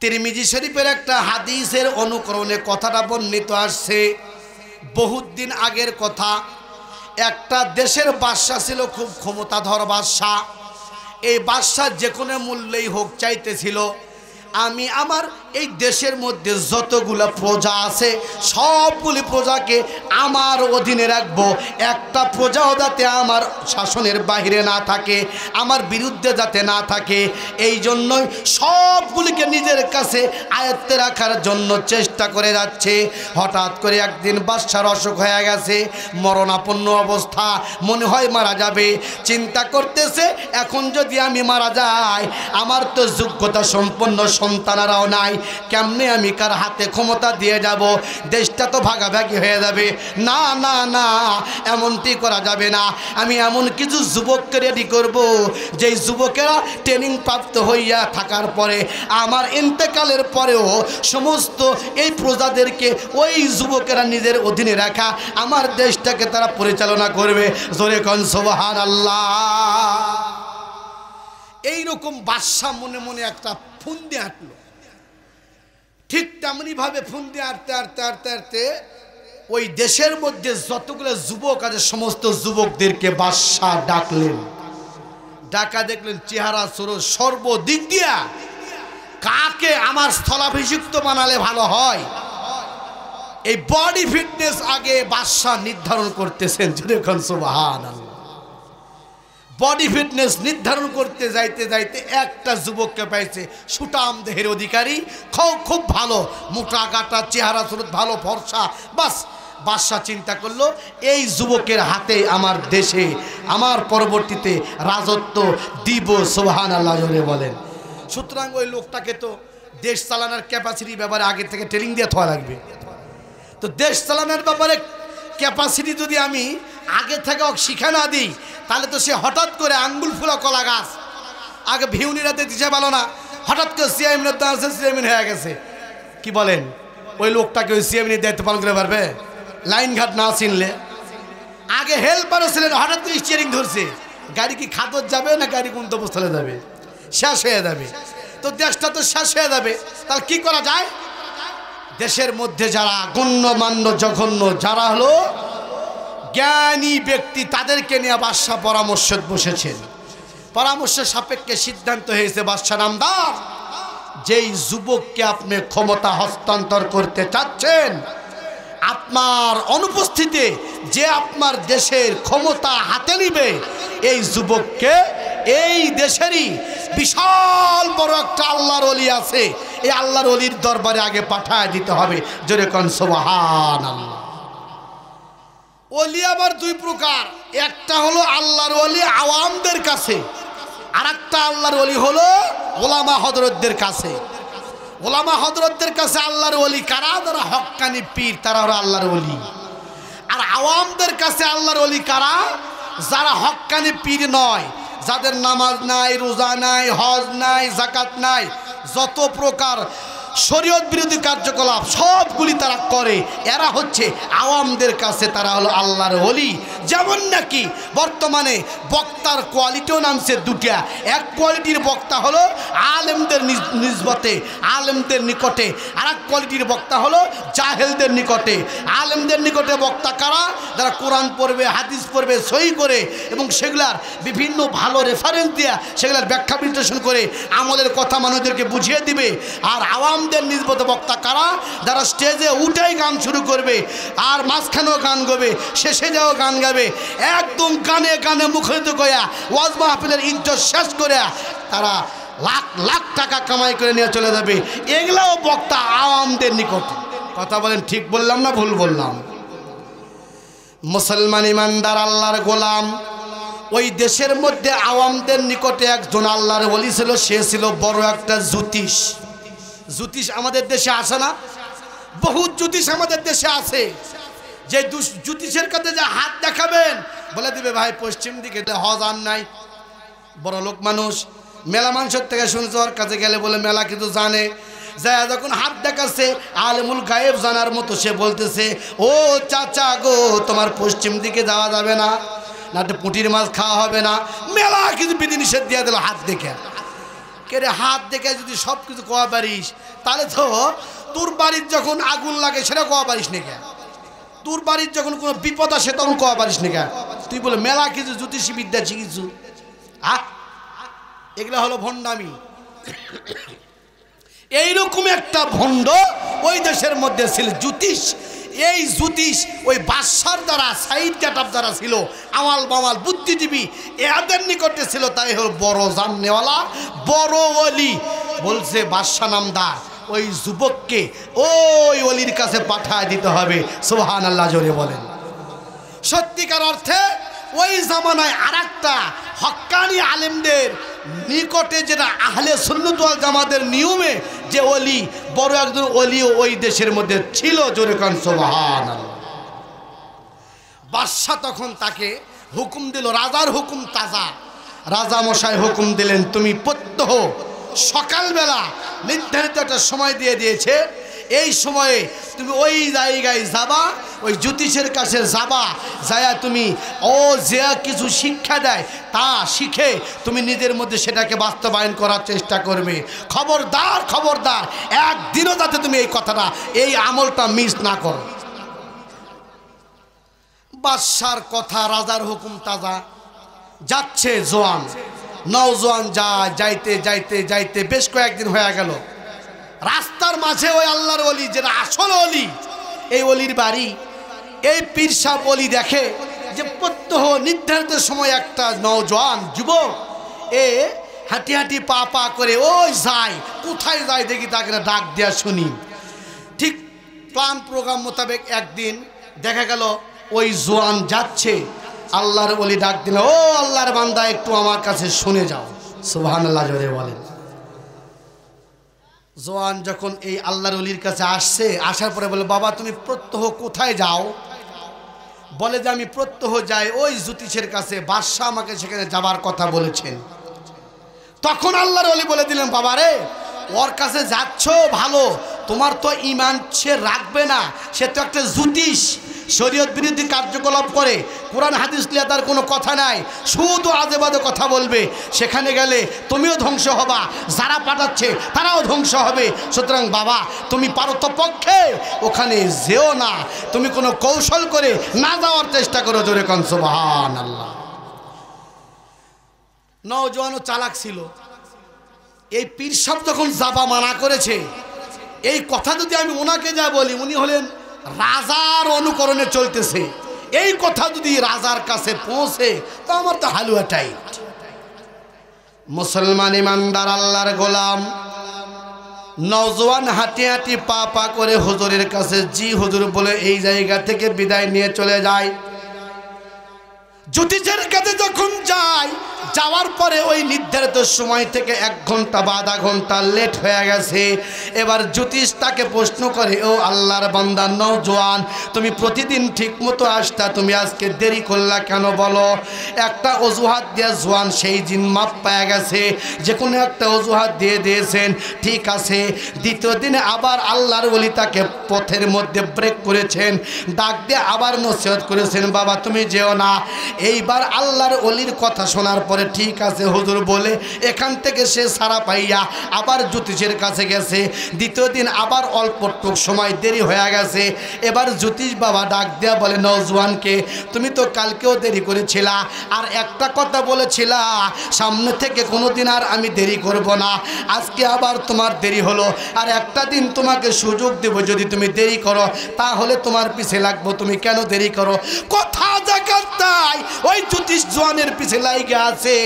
তিরমিজি শরীফের একটা হাদিসের অনুকরণে কথাটা বর্ণিত আসছে। বহুত দিন আগের কথা। একটা দেশের বাদশা ছিল, খুব ক্ষমতাধর বাদশা। এই বাদশা যে কোনো মূল্যেই হোক চাইতেছিল আমি আমার এই দেশের মধ্যে যতগুলো প্রজা আছে সবগুলি প্রজাকে আমার অধীনে রাখবো, একটা প্রজাও যাতে আমার শাসনের বাইরে না থাকে, আমার বিরুদ্ধে যাতে না থাকে। এই জন্যই সবগুলিকে নিজের কাছে আয়ত্তে রাখার জন্য চেষ্টা করে যাচ্ছে। হঠাৎ করে একদিন বাদশার অসুখ হয়ে গেছে, মরণাপন্ন অবস্থা, মনে হয় মারা যাবে। চিন্তা করতেছে এখন যদি আমি মারা যাই আমার তো যোগ্যতা সম্পন্ন সন্তানারাও নাই, কেমনে আমি কার হাতে ক্ষমতা দিয়ে যাব, দেশটা তো ভাগাভাগি হয়ে যাবে। না না না, এমনটি করা যাবে না। আমি এমন কিছু যুবককে রেডি করব যেই যুবকেরা ট্রেনিং প্রাপ্ত হইয়া থাকার পরে আমার ইন্তেকালের পরেও সমস্ত এই প্রজাদেরকে ওই যুবকেরা নিজের অধীনে রাখা, আমার দেশটাকে তারা পরিচালনা করবে। জোরে কোন সুবহানাল্লাহ। এইরকম বাদশা মনে মনে একটা ফোন দিয়ে হাঁটলো। ঠিক তেমনি ভাবে ফোন দিয়ে হাঁটতে হাঁটতে হাঁটতে হাঁটতে ওই দেশের মধ্যে যতগুলো যুবক আছে সমস্ত যুবকদেরকে বাদশা ডাকলেন। ডাকা দেখলেন চেহারা সুরত সর্বদিক দিয়া কাকে আমার স্থলাভিষিক্ত বানালে ভালো হয়, এই বডি ফিটনেস আগে বাদশা নির্ধারণ করতেছেন। যেরকম সুবহানাল্লাহ। বডি ফিটনেস নির্ধারণ করতে যাইতে যাইতে একটা যুবককে পাইছে, সুটাম দেহের অধিকারী, খুব ভালো, মোটা গাটা, চেহারা সুরত ভালো, ফর্সা। বাস বাদশা চিন্তা করলো এই যুবকের হাতে আমার দেশে আমার পরবর্তীতে রাজত্ব দিব। সুবহানাল্লাহ জোরে বলেন। সুতরাং ওই লোকটাকে তো দেশ চালানোর ক্যাপাসিটি ব্যাপারে আগে থেকে ট্রেনিং দিয়ে থাকা লাগবে। তো দেশ চালানোর ব্যাপারে ক্যাপাসিটি যদি আমি আগে থেকে শিখা না দিই তাহলে তো সে হঠাৎ করে আঙ্গুল ফুলা কলা গাছ, আগে ভিউনিরাতে দিশে ভালো না, হঠাৎ করে সিএম হয়ে গেছে। কি বলেন? ওই লোকটাকে ওই সিএম দায়িত্ব পালন করে পারবে? লাইন ঘাট না চিনলে। আগে হেল্পারও ছিলেন, হঠাৎ করে স্টিয়ারিং ধরছে, গাড়ি কি খাদত যাবে না গাড়ি গন্তব্যস্থলে যাবে? শেষ হয়ে যাবে। তো দেশটা তো শেষ হয়ে যাবে। তাহলে কি করা যায়? দেশের মধ্যে যারা গণ্যমান্য জঘন্য যারা হলো জ্ঞানী ব্যক্তি তাদেরকে নিয়ে বাদশা পরামর্শ বসেছেন। পরামর্শের সাপেক্ষে সিদ্ধান্ত হয়েছে বাদশা নামদার, যেই যুবককে আপনি ক্ষমতা হস্তান্তর করতে চাচ্ছেন, আপনার অনুপস্থিতিতে যে আপনার দেশের ক্ষমতা হাতে নিবে, এই যুবককে এই দেশেরই বিশাল বড় একটা আল্লাহর ওলি আছে, এই আল্লাহর ওলির দরবারে আগে পাঠায় দিতে হবে। জোরে কোন সুবহানাল্লাহ। ওলি আবার দুই প্রকার, একটা হলো আল্লাহর ওলি আওয়ামদের কাছে, আর একটা আল্লাহর ওলি হলো ওলামা হযরতদের কাছে। ওলামা হযরতদের কাছে আল্লাহর ওলি কারা? যারা হক্কানি পীর, তারা হলো আল্লাহর ওলি। আর আওয়ামদের কাছে আল্লাহর ওলি কারা? যারা হক্কানি পীর নয়, যাদের নামাজ নাই, রোজা নাই, হজ নাই, যাকাত নাই, যত প্রকার শরীয়ত বিরোধী কার্যকলাপ সবগুলি তারা করে, এরা হচ্ছে আওয়ামদের কাছে তারা হলো আল্লাহর ওলি। যেমন নাকি বর্তমানে বক্তার কোয়ালিটিও নামছে দুটা। এক কোয়ালিটির বক্তা হলো আলেমদের নিসবতে, আলেমদের নিকটে, আর এক কোয়ালিটির বক্তা হলো জাহেলদের নিকটে। আলেমদের নিকটে বক্তা কারা? যারা কোরআন পড়বে, হাদিস পড়বে, সহি করে এবং সেগুলার বিভিন্ন ভালো রেফারেন্স দেয়া সেগুলার ব্যাখ্যা বিশ্লেষণ করে আমলের কথা মানুষদেরকে বুঝিয়ে দিবে। আর আওয়াম নিসবত বক্তা কারা? যারা স্টেজে উঠেই গান শুরু করবে, আর মাঝখানেও গান গাবে, শেষে যাও গান গাবে, একদম গানে গানে মুখরিত করিয়া ওয়াজ মাহফিলের ইজ্জত শেষ করিয়া তারা লাখ লাখ টাকা কামাই করে নিয়ে চলে যাবে। এগুলাও বক্তা আওয়ামদের নিকটে। কথা বলেন, ঠিক বললাম না ভুল বললাম? মুসলমান ইমানদার আল্লাহর গোলাম, ওই দেশের মধ্যে আওয়ামদের নিকটে একজন আল্লাহর ওলি ছিল, সে ছিল বড় একটা জ্যোতিষ। জ্যোতিষ আমাদের দেশে আসে না? বহুত জ্যোতিষ আমাদের দেশে আছে, যে জ্যোতিষের কাছে যে হাত দেখাবেন বলে দিবে ভাই পশ্চিম দিকে হজ আর নাই। বড় লোক মানুষ, মেলা মানুষের থেকে শুনছে, ওর কাছে গেলে বলে মেলা কিন্তু জানে। যায় যখন হাত দেখাচ্ছে আলেমুল গায়েব জানার মতো সে বলতেছে, ও চাচা গো, তোমার পশ্চিম দিকে যাওয়া যাবে না, না তো পুঁটির মাছ খাওয়া হবে না। মেলা কিন্তু বিধিনিষেধ দিয়ে দিল হাত দেখে। কেরে হাত দেখে যদি সব কিছু কোয়া পারিস তাহলে তো তোর বাড়ির যখন আগুন লাগে সেটা কোয়া পারিস না কেন, তোর বাড়ির যখন কোনো বিপদ আসে তখন কোয়া পারিস না কেন, তুই বলে মেলা কিছু জ্যোতিষী বিদ্যা শিখিছু। এগুলা হলো ভণ্ডামি। এইরকম একটা ভণ্ড ওই দেশের মধ্যে ছিল জ্যোতিষ। এই জ্যোতিষ ওই বাদশার দ্বারা সাইদ কাটাব দ্বারা ছিল আমাল বামাল বুদ্ধিজীবী এদের নিকটে ছিল। তাই হল বড় জাননেওয়ালা বড় ওলি। বলছে বাদশা নামদার ওই যুবককে ওই ওলির কাছে পাঠায় দিতে হবে। সুবহানাল্লাহ জোরে বলেন। সত্যিকার অর্থে ওই জামানায় আরেকটা হক্কানি আলেমদের নিকটে যেটা আহলে সুন্নাত ওয়াল জামাতের নিয়মে যে ওলি বড় একজন ওলিও ওই দেশের মধ্যে ছিল। জোরে কান সুবহানাল্লাহ। বাদশা তখন তাকে হুকুম দিল, রাজার হুকুম তাজা। রাজা মশাই হুকুম দিলেন তুমি প্রত্যহ সকালবেলা নির্ধারিত একটা সময় দিয়ে দিয়েছে, এই সময়ে তুমি ওই জায়গায় যাবা, ওই জ্যোতিষের কাছে যাবা, যায়া তুমি ও যে কিছু শিক্ষা দেয় তা শিখে তুমি নিজের মধ্যে সেটাকে বাস্তবায়ন করার চেষ্টা করবে। খবরদার খবরদার একদিনও যাতে তুমি এই কথাটা এই আমলটা মিস না করো। বাদশার কথা, রাজার হুকুম তাজা। যাচ্ছে জোয়ান নওজোয়ান, যাইতে যাইতে যাইতে বেশ কয়েকদিন হয়ে গেল। রাস্তার মাঝে ওই আল্লাহর ওলি যেটা আসল ওলি, এই ওলির বাড়ি। এই পীর সাহেব ওলি দেখে যে প্রত্যহ নির্ধারিত সময় একটা নওজোয়ান যুবক এ হাঁটি হাঁটি পা পা করে ওই যায়। কোথায় যায় দেখি, তাকে না ডাক দেওয়া শুনি। ঠিক প্ল্যান প্রোগ্রাম মোতাবেক একদিন দেখা গেল ওই জোয়ান যাচ্ছে, আল্লাহর ওলি ডাক দিল, ও আল্লাহর বান্দা একটু আমার কাছে শুনে যাও। সুবহানাল্লাহ জোরে বলেন। জোয়ান যখন এই আল্লাহর ওলির কাছে আসছে, আসার পরে বলে বাবা তুমি প্রত্যহ কোথায় যাও? বলে যে আমি প্রত্যহ যাই ওই জ্যোতিষের কাছে, বাদশা আমাকে সেখানে যাবার কথা বলেছেন। তখন আল্লাহর ওলি বলে দিলেন বাবা রে, ওর কাছে যাচ্ছ ভালো, তোমার তো ঈমান সে রাখবে না, সে তো একটা জ্যোতিষ, শরীয়ত বিরোধী কার্যকলাপ করে, কোরআন হাদিস নিয়ে তার কোনো কথা নাই, শুধু আজেবাজে কথা বলবে। সেখানে গেলে তুমিও ধ্বংস হবা, যারা পাঠাচ্ছে তারাও ধ্বংস হবে। সুতরাং বাবা তুমি পারতপক্ষে ওখানে যেও না, তুমি কোনো কৌশল করে না যাওয়ার চেষ্টা করো। জোরে কান সুবহানাল্লাহ। নওজোয়ানও চালাক ছিল। এই পীর সাহেব যখন যাবা মানা করেছে, এই কথা যদি আমি ওনাকে যা বলি, উনি হলেন রাজার অনুকরণে চলতেছে, এই কথা যদি রাজার কাছে পৌঁছে তো আমার তো হালুয়া টাইট। মুসলমান ইমানদার আল্লাহর গোলাম নওজোয়ান হাঁটি হাঁটি পা পা করে হুজুরের কাছে জি হুজুর বলে এই জায়গা থেকে বিদায় নিয়ে চলে যায়। জ্যোতিষের কাছে যখন যায়, যাওয়ার পরে ওই নির্ধারিত সময় থেকে 1 ঘন্টা বা আধা ঘন্টা লেট হয়ে গেছে। এবার জ্যোতিষ তাকে প্রশ্ন করে, ও আল্লাহর বান্দা নওজোয়ান তুমি প্রতিদিন ঠিক মতো আসতা, তুমি আজকে দেরি করলা কেন বলো? একটা অজুহাত দিয়ে জোয়ান সেই দিন মাপ পাওয়া গেছে, যে কোনো একটা অজুহাত দিয়ে দিয়েছেন, ঠিক আছে। দ্বিতীয় দিনে আবার আল্লাহর ওলি তাকে পথের মধ্যে ব্রেক করেছেন, ডাক দিয়ে আবার নসিহত করেছেন, বাবা তুমি যেও না। এইবার আল্লাহর ওলির কথা শোনার পরে ঠিক আছে হুজুর বলে এখান থেকে সে সারা পাইয়া আবার জ্যোতিষের কাছে গেছে। দ্বিতীয় দিন আবার অল্পটুক সময় দেরি হয়ে গেছে। এবার জ্যোতিষ বাবা ডাক দেয়া বলে, নওজোয়ানকে তুমি তো কালকেও দেরি করেছিলা, আর একটা কথা বলেছিলা সামনে থেকে কোনোদিন আর আমি দেরি করব না, আজকে আবার তোমার দেরি হলো, আর একটা দিন তোমাকে সুযোগ দেব, যদি তুমি দেরি করো তাহলে তোমার পিছে লাগবো, তুমি কেন দেরি করো? কথা জায়গা তাই ওই জ্যোতিষ জোয়ানের পিছে লাইগে আছে।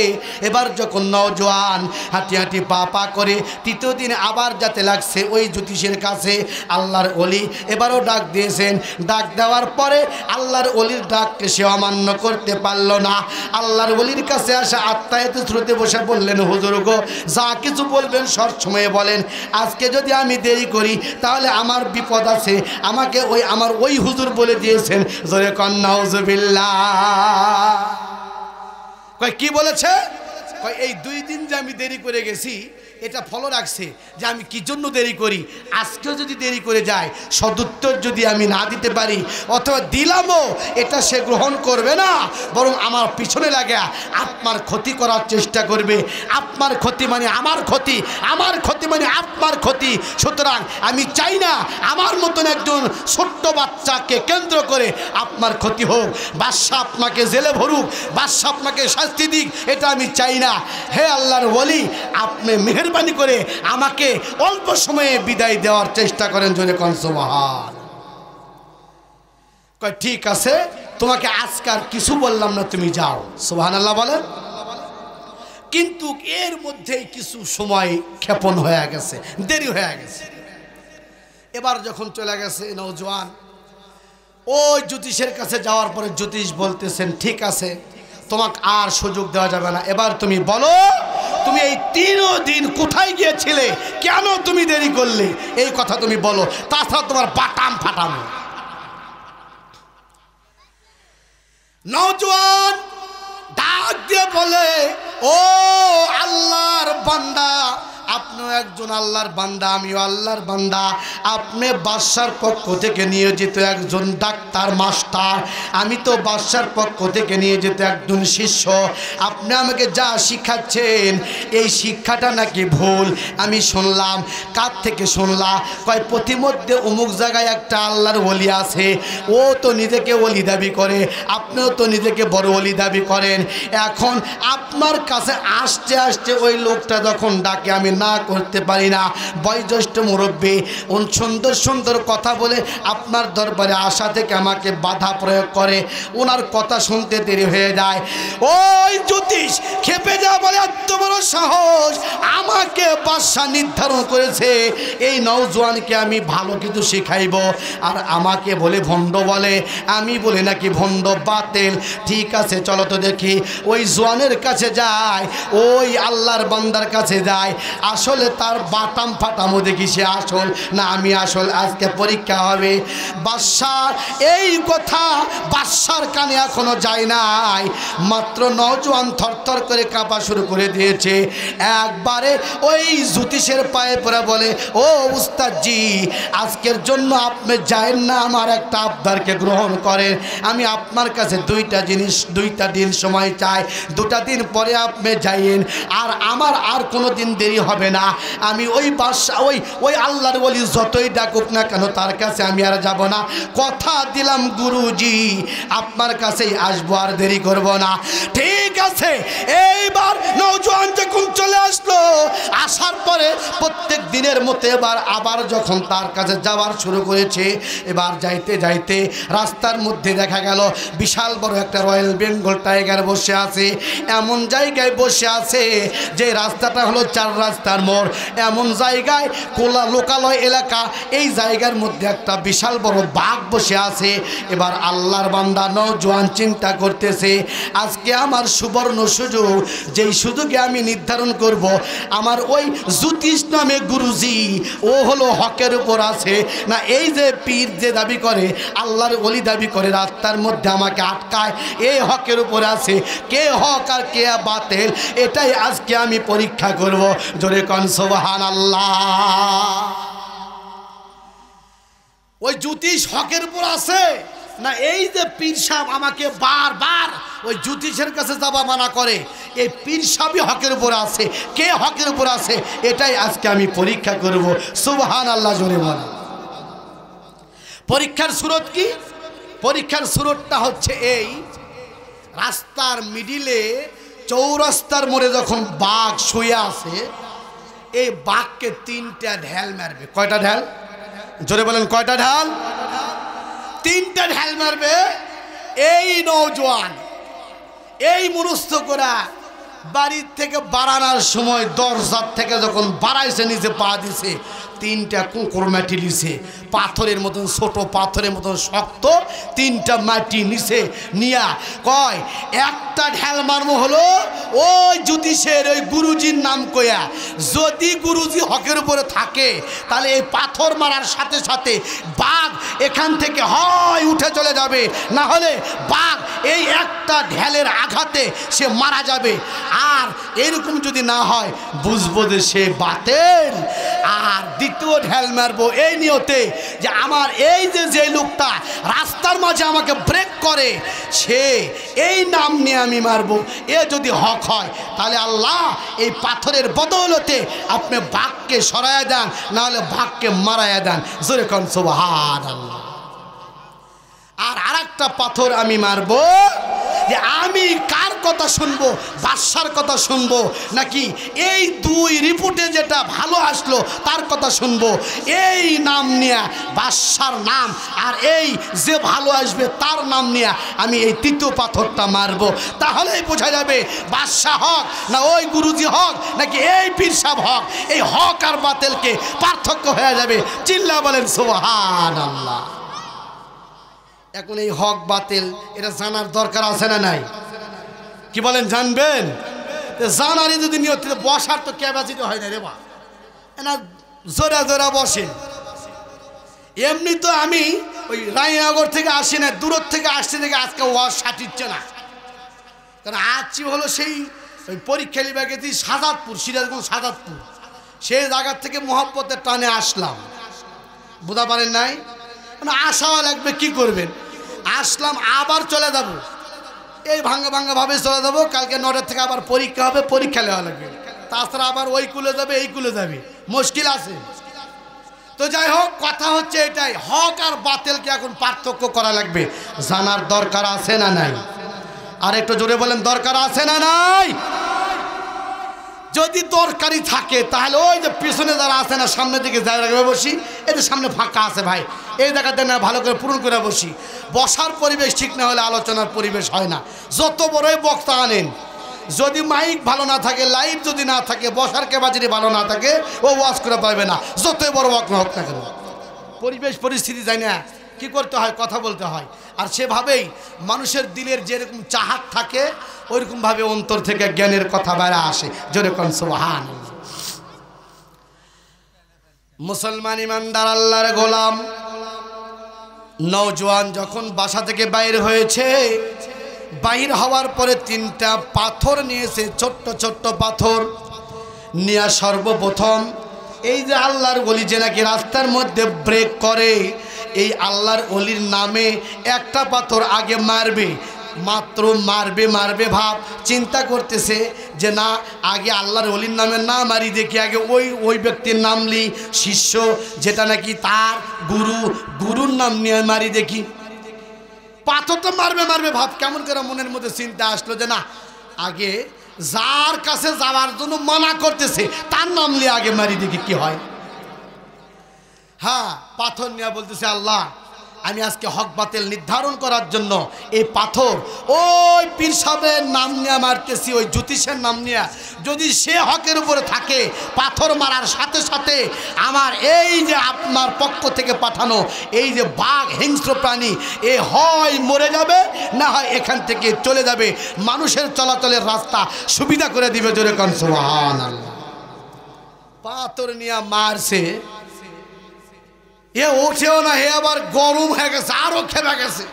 এবার যখন নওজোয়ান হাঁটি হাঁটি পা পা করে তৃতীয় দিন আবার যাতে লাগছে ওই জ্যোতিষের কাছে, আল্লাহর ওলি এবারও ডাক দিয়েছেন। ডাক দেওয়ার পরে আল্লাহর ওলির ডাককে সে অমান্য করতে পারল না। আল্লাহর ওলির কাছে আসা আত্মায়তে শ্রুতে বসে বললেন, হুজুর গো যা কিছু বলবেন শর্ট সময়ে বলেন, আজকে যদি আমি দেরি করি তাহলে আমার বিপদ আছে, আমাকে আমার ওই হুজুর বলে দিয়েছেন। জোরে কন নাউজুবিল্লাহ। কয় কি বলেছে? কয় এই 2 দিন যে আমি দেরি করে গেছি এটা ফলো রাখছে যে আমি কি জন্য দেরি করি। আজকেও যদি দেরি করে যায়, সদুত্তর যদি আমি না দিতে পারি অথবা দিলামও, এটা সে গ্রহণ করবে না, বরং আমার পিছনে লাগে আপনার ক্ষতি করার চেষ্টা করবে। আপনার ক্ষতি মানে আমার ক্ষতি, আমার ক্ষতি মানে আপনার ক্ষতি। সুতরাং আমি চাই না আমার মতন একজন ছোট্ট বাচ্চাকে কেন্দ্র করে আপনার ক্ষতি হোক, বাদশা আপনাকে জেলে ভরুক, বাদশা আপনাকে শাস্তি দিক, এটা আমি চাই না। হে আল্লাহর ওলি, আপনি মেহেরবানি করে আমাকে অল্প সময়ে বিদায় দেওয়ার চেষ্টা করেন। জোরে কোন সুবহান। কয় ঠিক আছে, তোমাকে আজকাল কিছু বললাম না, তুমি যাও। সুবহানাল্লাহ বলেন। কিন্তু এর মধ্যেই কিছু সময় ক্ষেপণ হয়ে গেছে, দেরি হয়ে গেছে। এবার যখন চলে গেছে নওজোয়ান, ওই জ্যোতিষের কাছে যাওয়ার পরে জ্যোতিষ বলতেছেন ঠিক আছে, তোমাকে আর সুযোগ দেওয়া যাবে না, এবার তুমি বলো তুমি এই 3 দিন কোথায় গিয়েছিলে, কেন তুমি দেরি করলে, এই কথা তুমি বলো, তাছাড়া তোমার বাটাম ফাটাম। নওজোয়ান ডাক দিয়ে বলে, ও আল্লাহর বান্দা, আপনিও একজন আল্লাহর বান্দা, আমিও আল্লাহর বান্দা। আপনি বাদশার পক্ষ থেকে নিয়োজিত একজন ডাক্তার মাস্টার, আমি তো বাদশার পক্ষ থেকে নিয়োজিত একজন শিষ্য। আপনি আমাকে যা শিখাচ্ছেন এই শিক্ষাটা নাকি ভুল। আমি শুনলাম। কার থেকে শুনলা? কয় প্রতিমধ্যে অমুক জায়গায় একটা আল্লাহর ওলি আছে, ও তো নিজেকে ওলি দাবি করে, আপনিও তো নিজেকে বড় ওলি দাবি করেন। এখন আপনার কাছে আসতে আসতে ওই লোকটা যখন ডাকে আমি না করতে পারি না। বয়োজ্যেষ্ঠ মুরব্বী, সুন্দর সুন্দর কথা বলে আপনার দরবারে আসা থেকে আমাকে বাধা প্রয়োগ করে, ওনার কথা শুনতে দেরি হয়ে যায়। ওই জ্যোতিষ খেপে যা বলে, এত বড় সাহস, আমাকে বাদশা নির্ধারণ করেছে এই নওজোয়ানকে আমি ভালো কিছু শিখাইব, আর আমাকে বলে ভণ্ড বলে, আমি বলি নাকি ভণ্ড বাতিল। ঠিক আছে চলো তো দেখি। ওই জোয়ানের কাছে যায়, ওই আল্লাহর বান্দার কাছে যায়, আসলে তার বাটাম ফাটামো দেখি সে আসল না আমি আসল। আজকে পরীক্ষা হবে। বাদশার এই কথা বাদশার কানে এখনো যায় নাই, মাত্র নওজোয়ান থরথর করে কাঁপা শুরু করে দিয়েছে। একবারে ওই জ্যোতিষের পায়ে পড়ে বলে, ও উস্তাদজি, আজকের জন্য আপনি যায়েন না, আমার একটা আবদারকে গ্রহণ করেন। আমি আপনার কাছে 2টা জিনিস, 2টা দিন সময় চাই, 2টা দিন পরে আপনি যাইয়েন, আর আমার আর কোনো দিন দেরি হবে না। আমি ওই বাদশা, ওই আল্লাহর ওলি যতই ডাকুক না কেন তার কাছে আমি আর যাব না। কথা দিলাম গুরুজি, আপনার কাছেই আসবো, আর দেরি করব না। ঠিক আছে। এইবার নওজোয়ান যখন চলে আসলো, আসার পরে প্রত্যেক দিনের মতো এবার আবার যখন তার কাছে যাওয়ার শুরু করেছে, এবার যাইতে যাইতে রাস্তার মধ্যে দেখা গেল বিশাল বড় একটা রয়্যাল বেঙ্গল টাইগার বসে আছে। এমন জায়গায় বসে আছে যে রাস্তাটা হলো 4 রাস্তার মোড়, এমন জায়গায় কোলা লোকালয় এলাকা, এই জায়গার মধ্যে একটা বিশাল বড় বাঘ বসে আছে। এবার আল্লাহর বান্দা নওজোয়ান চিন্তা করতেছে, আজকে আমার সুবর্ণ সুযোগ, যেই সুযোগে আমি নির্ধারণ করব আমার ওই জ্যোতিষ নামে গুরুজি, ও হলো হকের উপর আছে না, এই যে পীর যে দাবি করে, আল্লাহর ওলি দাবি করে, রাস্তার মধ্যে আমাকে আটকায়, এই হকের উপর আছে, কে হক আর কে বাতিল, এটাই আজকে আমি পরীক্ষা করব। জোরে কোন সুবহানাল্লাহ। ওই জ্যোতিষ হকের উপর আছে না, এই যে পীর সাহেব আমাকে বারবার ওই জ্যোতিষের কাছে যাওয়া মানা করে, এই পীর সাহেবই হকের উপর আছে, কে হকের উপর আছে, এটাই আজকে আমি পরীক্ষা করব। সুবহানাল্লাহ জোরে বলেন। পরীক্ষার সুরত কি? পরীক্ষার সুরতটা হচ্ছে এই, রাস্তার মিডিলে চৌরাস্তার মোড়ে যখন বাঘ শুয়ে আছে, এই বাঘকে 3টা ঢেল মারবে। কয়টা ঢেল? জোরে বলেন কয়টা ঢেল? 3টা ঢেল মারবে। এই নওজোয়ান এই মনস্থ করা বাড়ির থেকে বাড়ানোর সময় দরজার থেকে যখন বাড়াইছে, নিচে পা দিছে, 3টা কুকুর মাটি নিছে, পাথরের মতন ছোট, পাথরের মতন শক্ত 3টা মাটি নিছে নিয়া কয়, একটা ঢেল মারমো হলো ওই জ্যোতিষের ওই গুরুজির নাম কয়া, যদি গুরুজি হকের উপরে থাকে তাহলে এই পাথর মারার সাথে সাথে বাঘ এখান থেকে হয় উঠে চলে যাবে, না হলে বাঘ এই একটা ঢেলের আঘাতে সে মারা যাবে। আর এরকম যদি না হয় বুঝবো যে সে বাতেল। আর দ্বিতীয় ঢেল মারবো এই নিয়তে যে আমার এই যে লোকটা রাস্তার মাঝে আমাকে ব্রেক করে সে এই নাম নিয়ে আমি মারবো। এ যদি হক হয় তাহলে আল্লাহ এই পাথরের বদৌলতে আপনি বাঘকে সরাইয়া দেন, নাহলে বাঘকে মারাইয়া দেন। জোরে কোন সুবহানাল্লাহ। আর আরেকটা পাথর আমি মারবো যে আমি কার কথা শুনবো, বাদশার কথা শুনবো নাকি এই দুই রিপোর্টে যেটা ভালো আসলো তার কথা শুনবো। এই নাম নিয়ে বাদশার নাম আর এই যে ভালো আসবে তার নাম নিয়ে আমি এই তৃতীয় পাথরটা মারবো। তাহলেই বোঝা যাবে বাদশা হক না ওই গুরুজি হক নাকি এই পীর সাহেব হক। এই হক আর বাতিলকে পার্থক্য হয়ে যাবে। চিল্লা বলেন সুবহানাল্লাহ। এখন এই হক বাতিল এটা জানার দরকার আছে না নাই? কি বলেন, জানবেন? জানারই যদি নিয়ত, বসার তো ক্যাপাসিটি হয় না রে বা, না জোরা জোরা বসেন। এমনি তো আমি ওই রায়নগর থেকে আসি না, দূর থেকে আসতে থেকে আজকে ওয়াজ সাটিচ্ছে না, কারণ আজকে হলো সেই ওই পরীক্ষা লিবা গেছি সাজাদপুর, সিরাজগঞ্জ সাজাদপুর, সেই জায়গার থেকে মোহাব্বতের টানে আসলাম। বুঝতে পারেন নাই? আসাও লাগবে, কি করবেন? আসলাম, আবার চলে যাব, এই ভাঙ্গা ভাঙ্গা ভাবে চলে যাবো। কালকে 9টার থেকে আবার পরীক্ষা হবে, পরীক্ষা নেওয়া লাগবে। তাছাড়া আবার ওই কুলে যাবে, এই কুলে যাবে, মুশকিল আছে। তো যাই হোক, কথা হচ্ছে এটাই, হক আর বাতিলকে এখন পার্থক্য করা লাগবে, জানার দরকার আছে না নাই? আর একটু জোরে বলেন, দরকার আছে না নাই? যদি দরকারি থাকে তাহলে ওই যে পিছনে যারা আছে না, সামনের দিকে জায়গা বসি, এদের সামনে ফাঁকা আছে ভাই, এই জায়গাতে না ভালো করে পূরণ করে বসি। বসার পরিবেশ ঠিক না হলে আলোচনার পরিবেশ হয় না। যত বড়ই বক্তা আনেন, যদি মাইক ভালো না থাকে, লাইট যদি না থাকে, বসার ক্যাপাসিটি ভালো না থাকে, ও ওয়াজ করে পারবে না, যতই বড় বক্তা হোক না কেন। পরিবেশ পরিস্থিতি যায় না, কি করতে হয়? কথা বলতে হয়। আর সেভাবেই মানুষের দিলের যেরকম চাহাত থাকে ওইরকমভাবে অন্তর থেকে জ্ঞানের কথা বাইরে আসে। জোরে কোন সুবহানাল্লাহ। মুসলমান ইমানদার আল্লাহর গোলাম নওজোয়ান যখন বাসা থেকে বাইরে হয়েছে, বাহির হওয়ার পরে 3টা পাথর নিয়েছে, ছোট্ট ছোট্ট পাথর নিয়ে সর্বপ্রথম এই যে আল্লাহর ওলি যে নাকি রাস্তার মধ্যে ব্রেক করে, এই আল্লাহর ওলির নামে একটা পাথর আগে মারবে, মাত্র মারবে মারবে ভাব চিন্তা করতেছে যে না, আগে আল্লাহর ওলির নামে না মারি, দেখি আগে ওই ব্যক্তির নাম লি, শিষ্য যেটা নাকি তার গুরুর নাম নিয়ে মারি, দেখি। পাথরটা মারবে মারবে ভাব কেমন করে মনের মধ্যে চিন্তা আসলো যে না, আগে যার কাছে যাওয়ার জন্য মানা করতেছে তার নাম নিয়ে আগে মারি, দেখি কি হয়। হ্যাঁ, পাথর নিয়ে বলতেছে, আল্লাহ আমি আজকে হক বাতিল নির্ধারণ করার জন্য এই পাথর ওই পীর সাহেবের নাম নিয়ে মারতেছি, ওই জ্যোতিষের নাম নিয়ে। যদি সে হকের উপরে থাকে, পাথর মারার সাথে সাথে আমার এই যে আপনার পক্ষ থেকে পাঠানো এই যে বাঘ হিংস্র প্রাণী, এ হয় মরে যাবে, না হয় এখান থেকে চলে যাবে, মানুষের চলাচলের রাস্তা সুবিধা করে দিবে। জোরে কোন সুবহানাল্লাহ। পাথর নিয়ে মারছে, এ ওঠেও না, হে আবার গরম হয়ে গেছে, আরো খেপে গেছে।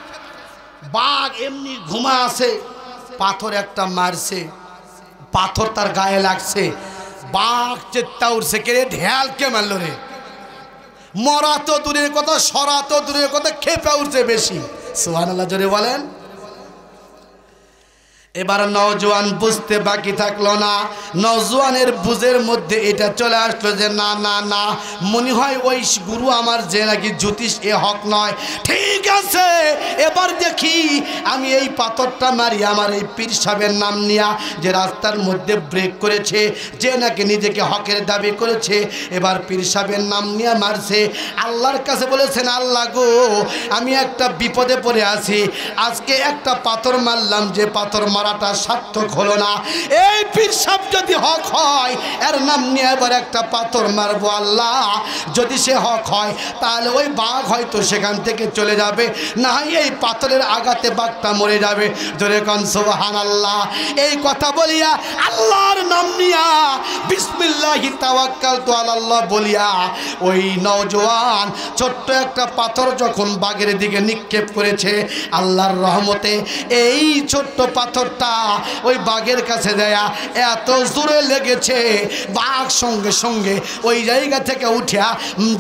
বাঘ এমনি ঘুমা আছে, পাথর একটা মারছে, পাথর তার গায়ে লাগছে, বাঘ চেত্তা উঠছে, কে রে ঢেল কে মারল রে? মরা তো দূরের কথা, সরা তো দূরের কথা, খেপে উঠছে বেশি। সুবহানাল্লাহ জোরে বলেন। এবার নওজোয়ান বুঝতে বাকি থাকলো না, নওজোয়ানের বুঝের মধ্যে এটা চলে আসলো যে না না না, মনে হয় ওই গুরু আমার যে নাকি জ্যোতিষ, এ হক নয়। ঠিক আছে, এবার দেখি আমি এই পাথরটা মারি আমার এই পীর সাহেবের নাম নিয়া, যে রাস্তার মধ্যে ব্রেক করেছে, যে নাকি নিজেকে হকের দাবি করেছে, এবার পীর সাহেবের নাম নিয়ে মারছে। আল্লাহর কাছে বলেছেন, আল্লাহ গো আমি একটা বিপদে পড়ে আছি, আজকে একটা পাথর মারলাম, যে পাথর মারাটা সার্থক হলো না। এই পীর সাহেব যদি হক হয়, এর নাম নিয়ে এবার একটা পাথর মারবো। আল্লাহ যদি সে হক হয় তাহলে ওই বাঘ হয়তো সেখান থেকে চলে যাবে, না হয় এই পাথরের আঘাতে বাঘটা মরে যাবে। জোরে কোন সুবহানাল্লাহ। এই কথা বলিয়া আল্লাহর নাম নিয়া বিসমিল্লাহি তাওয়াক্কালতু আলাল্লাহ বলিয়া ওই নওজোয়ান ছোট্ট একটা পাথর যখন বাঘের দিকে নিক্ষেপ করেছে, আল্লাহর রহমতে এই ছোট্ট পাথর চোরটা ওই বাঘের কাছে দেয়া এত জোরে লেগেছে, বাঘ সঙ্গে সঙ্গে ওই জায়গা থেকে উঠিয়া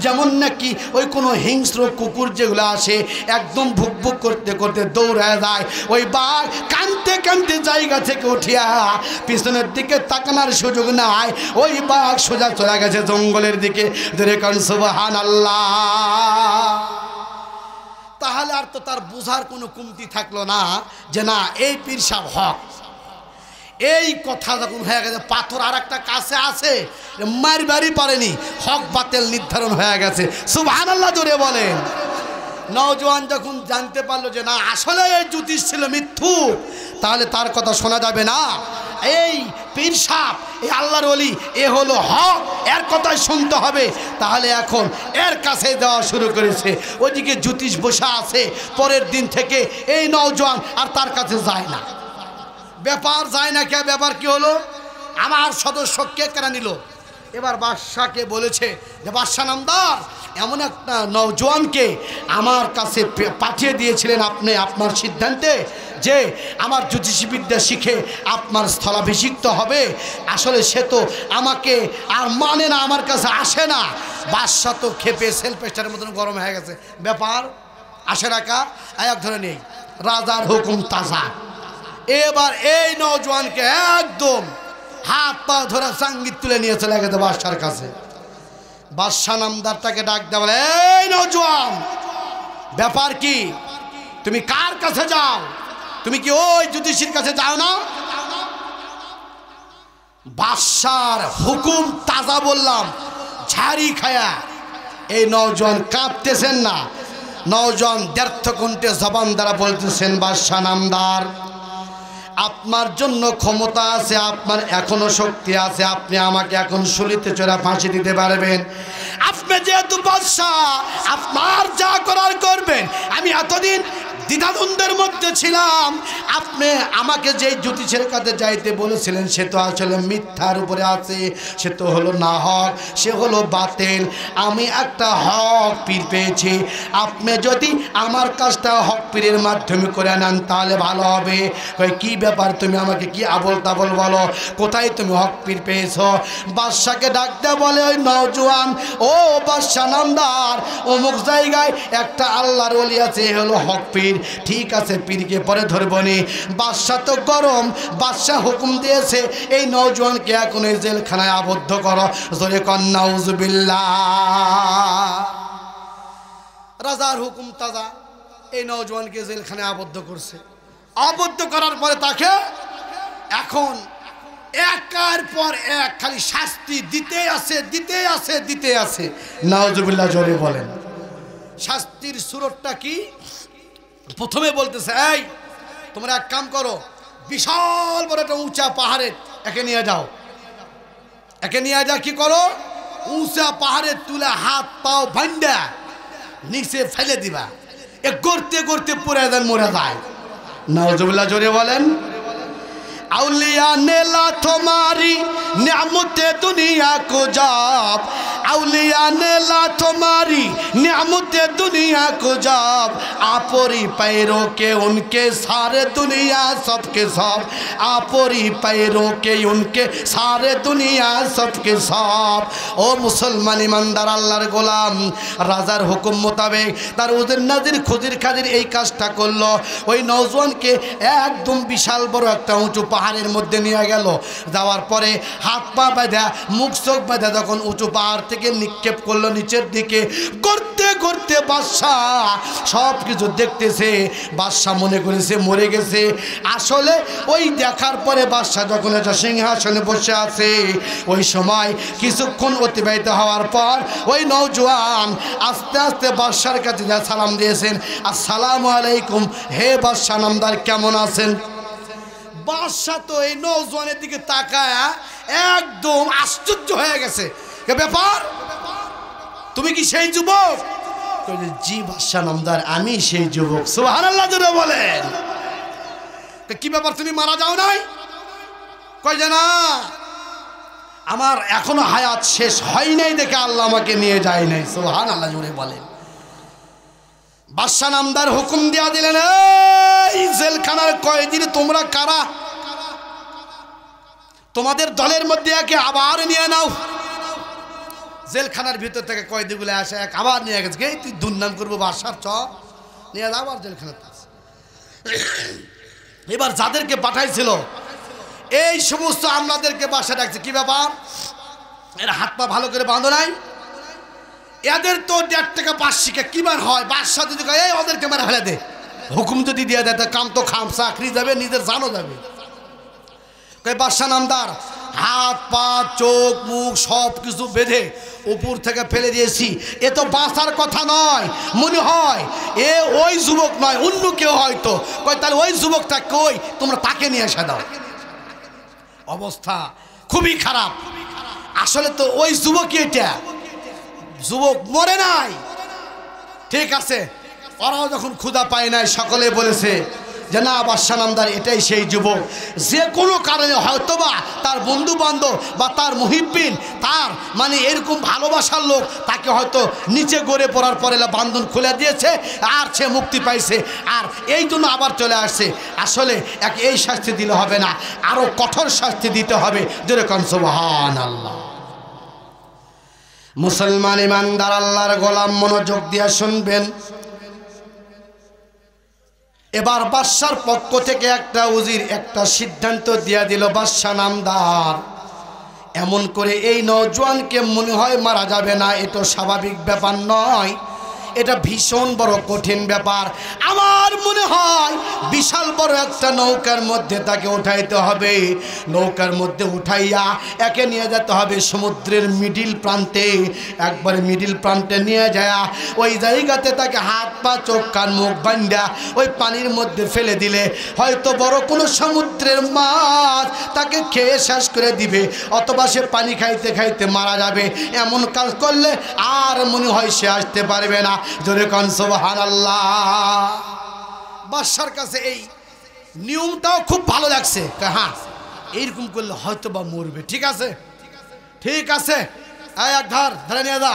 যেমন নাকি ওই কোনো হিংস্র কুকুর যেগুলো আসে একদম ভুক ভুক করতে করতে দৌড়ায় যায়। ওই বাঘ কাঁদতে কাঁদতে জায়গা থেকে উঠিয়া পিছনের দিকে তাকানোর সুযোগ নাই, ওই বাঘ সোজা চলে গেছে জঙ্গলের দিকে। ধরে কারণ সুবহানাল্লাহ। তাহলে আর তো তার বোঝার কোনো কমতি থাকলো না যে না এই পীর সাহেব হক। এই কথা যখন হয়ে গেছে, পাথর আর একটা কাছে আছে মারবারই পারেনি, হক বাতিল নির্ধারণ হয়ে গেছে। সুবহানাল্লাহ জোরে বলেন। নওজোয়ান যখন জানতে পারলো যে না আসলে এই জ্যোতিষ ছিল মিথ্যু, তাহলে তার কথা শোনা যাবে না। এই পীর সাহেব, এই আল্লাহর ওলি, এ হলো হক, এর কথাই শুনতে হবে। তাহলে এখন এর কাছে দেওয়া শুরু করেছে। ওইদিকে জ্যোতিষ বসে আছে। পরের দিন থেকে এই নওজোয়ান আর তার কাছে যায় না। ব্যাপার যায় না কে? ব্যাপার কি হলো? আমার সদস্য কে কেনা নিল। এবার বাদশাকে বলেছে যে বাদশা নামদার, এমন একটা নওজোয়ানকে আমার কাছে পাঠিয়ে দিয়েছিলেন আপনি আপনার সিদ্ধান্তে যে আমার জ্যোতিষবিদ্যা শিখে আপনার স্থলাভিষিক্ত হবে। আসলে সে তো আমাকে আর মানে না, আমার কাছে আসে না। বাদশা তো খেপে সেলফেস্টারের মতন গরম হয়ে গেছে। ব্যাপার আসে রাখা এক ধরে নেই, রাজার হুকুম তাজা। এবার এই নওজোয়ানকে একদম হাত পা ধরে সাঙ্গীত তুলে নিয়ে চলে গেছে বাদশার কাছে। বাদশা নামদারটাকে ডাক দেওয়া বলে, এই নওজোয়ান, ব্যাপার কি? তুমি কার কাছে যাও? তুমি কি ওই জ্যোতিষীর কাছে যাও না? বাদশার হুকুম তাজা বললাম, ঝাড়ি খায়া। এই নওজোয়ান কাঁপতেছেন না, নওজোয়ান ব্যর্থ কণ্ঠে জবান দ্বারা বলতেছেন, বাদশা নামদার, আপনার জন্য ক্ষমতা আছে, আপনার এখনো শক্তি আছে, আপনি আমাকে এখন শুলিতে চড়া ফাঁসি দিতে পারবেন। আপনি যেহেতু বাদশা, আপনার যা করার করবেন। আমি এতদিন দ্বিধাদ্বন্দ্বের মধ্যে ছিলাম। আপনি আমাকে যেই জ্যোতিষের কাছে যাইতে বলেছিলেন সে তো আসলে মিথ্যার উপরে আছে, সে তো হলো না হক, সে হলো বাতিল। আমি একটা হক পীর পেয়েছি। আপনি যদি আমার কাজটা হক পীরের মাধ্যমে করে নেন তাহলে ভালো হবে। কি ব্যাপার, তুমি আমাকে কি আবল তাবল বলো, কোথায় তুমি হক পীর পেয়েছ? বাদশাকে ডাকতে বলে, ওই নওজোয়ান, ও বাদশা নামদার, অমুক জায়গায় একটা আল্লাহর ওলি আছে, হলো হক পীর। ঠিক আছে, পীরকে পরে ধরবনি। বাদশা তো গরম, বাদশা হুকুম দিয়েছে এই নওজোয়ানকে এখন এই জেলখানায় আবদ্ধ করো। জোরে কন নাউজুবিল্লাহ। রাজার হুকুম তাজা, এই নওজোয়ানকে জেলখানায় আবদ্ধ করছে। আবদ্ধ করার পরে তাকে এখন একের পর এক খালি শাস্তি দিতে আছে, দিতে আছে, দিতে আছে। নাউজুবিল্লাহ জোরে বলেন। শাস্তির সুরতটা কি? প্রথমে বলতেছে, এই তোমরা এক কাম করো, বিশাল বড় একটা উঁচা পাহাড়ে একে নিয়ে যাও। একে নিয়ে যা কি করো, উঁচা পাহাড়ে তুলে হাত পাও ভান্ডা নিচে ফেলে দিবা। এ করতে করতে পুরে দেন মরে যায়। নাউজুবিল্লাহ জোরে বলেন। আউলিয়া নেলা তোমারি নিয়ামতে दुनिया को जाब, আউলিয়া নেলা তোমারি নিয়ামতে दुनिया को जाब, आपरी पैरों के उनके सारे दुनिया सबके सब, आपरी पैरों के उनके सारे दुनिया सबके सब। ও মুসলমান ইমানদার আল্লাহর গোলাম, রাজার হুকুম মোতাবেক তার ওদের নাজির খুদির খাদির এই কাজটা করলো। ওই নওজোয়ানকে একদম বিশাল বড় একটা উঁচু পাহাড়ের মধ্যে নিয়ে গেল। যাওয়ার পরে হাত পা বাঁধা, মুখ চোখ বাঁধা যখন উঁচু পাহাড় থেকে নিক্ষেপ করলো নিচের দিকে, করতে করতে বাদশাহ সব কিছু দেখতেছে। বাদশাহ মনে করেছে মরে গেছে। আসলে ওই দেখার পরে বাদশাহ যখন একটা সিংহাসনে বসে আছে, ওই সময় কিছুক্ষণ অতিবাহিত হওয়ার পর ওই নওজোয়ান আস্তে আস্তে বাদশার কাছে যা সালাম দিয়েছেন, আসসালামু আলাইকুম, হে বাদশা নামদার, কেমন আছেন? বাদশা তো এই নওজোয়ানের দিকে তাকায় একদম আশ্চর্য হয়ে গেছে। ব্যাপার, তুমি কি সেই যুবক? জি বাদশা নামদার, আমি সেই যুবক। সুবহানাল্লাহ জোরে বলেন। কি ব্যাপার, তুমি মারা যাও নাই? কই যে না, আমার এখনো হায়াত শেষ হয় নাই দেখে আল্লাহ আমাকে নিয়ে যায় নাই। সুবহানাল্লাহ জোরে বলেন। বাদশাহ নামদার হুকুম দিয়া দিলেন, এই জেলখানার কয়েদির তোমরা কারা? তোমাদের দলের মধ্যে একে আবার নিয়ে নাও। জেলখানার ভিতর থেকে কয়েদিগুলো আসে, এক আবার নিয়ে গেছে, তুই দুর্নাম করবো বাদশার, চ নিয়ে যাও আবার জেলখানাতে। এবার যাদেরকে পাঠাইছিল এই সমস্ত আমলাদেরকে বাসা ডাকছে, কি ব্যাপার, এর হাত পা ভালো করে বাঁধো নাই? এদের তো 1.5 টাকা বার্ষিকে কি বার হয়? বাদশা যদি কয় এই ওদেরকে মারা ফেলে দে, হুকুম যদি দিয়ে দেয়, কাম তো খাম, চাকরি যাবে, নিজের জানও যাবে। বাদশা নামদার হাত পা চোখ মুখ সব কিছু বেঁধে উপর থেকে ফেলে দিয়েছি। এ তো বাঁচার কথা নয়, মনে হয় এ ওই যুবক নয়, অন্য কেউ হয়তো। কয় তাহলে ওই যুবকটা কই, তোমরা তাকে নিয়ে এসে দাও। অবস্থা খুবই খারাপ। আসলে তো ওই যুবকই, এটা যুবক মরে নাই, ঠিক আছে। ওরাও যখন ক্ষুধা পায় নাই, সকলে বলেছে যে না, বাদশা নামদার এটাই সেই যুবক, যে কোনো কারণে হয়তোবা তার বন্ধু বান্ধব বা তার মুহিব্বিন, তার মানে এরকম ভালোবাসার লোক তাকে হয়তো নিচে গড়ে পড়ার পরে বান্ধন খুলে দিয়েছে, আর সে মুক্তি পাইছে, আর এই জন্য আবার চলে আসছে। আসলে এই শাস্তি দিলে হবে না, আরো কঠোর শাস্তি দিতে হবে। যেরকম সুবহানাল্লাহ। মুসলমান ইমানদার আল্লাহর গোলাম, মনোযোগ দিয়ে শুনবেন। এবার বাদশার পক্ষ থেকে একটা উজির একটা সিদ্ধান্ত দিয়ে দিল, বাদশা নামদার এমন করে এই নওজোয়ানকে মনে হয় মারা যাবে না, এটা স্বাভাবিক ব্যাপার নয়, এটা ভীষণ বড় কঠিন ব্যাপার। আমার মনে হয় বিশাল বড় একটা নৌকার মধ্যে তাকে উঠাইতে হবে। নৌকার মধ্যে উঠাইয়া একে নিয়ে যেতে হবে সমুদ্রের মিডিল প্রান্তে। একবারে মিডিল প্রান্তে নিয়ে যায় ওই জায়গাতে তাকে হাত পা চোখ কান মুখ বান্ধা ওই পানির মধ্যে ফেলে দিলে হয়তো বড় কোনো সমুদ্রের মাছ তাকে খেয়ে শেষ করে দিবে, অথবা সে পানি খাইতে খাইতে মারা যাবে। এমন কাজ করলে আর মনে হয় সে আসতে পারবে না। জোরে কোন সুবহানাল্লাহ। বাদশার কাছে এই নিয়মটাও খুব ভালো লাগছে, হ্যাঁ এইরকম করলে হয়তো বা মরবে। ঠিক আছে, ঠিক আছে, এক ধরে নিয়ে যা।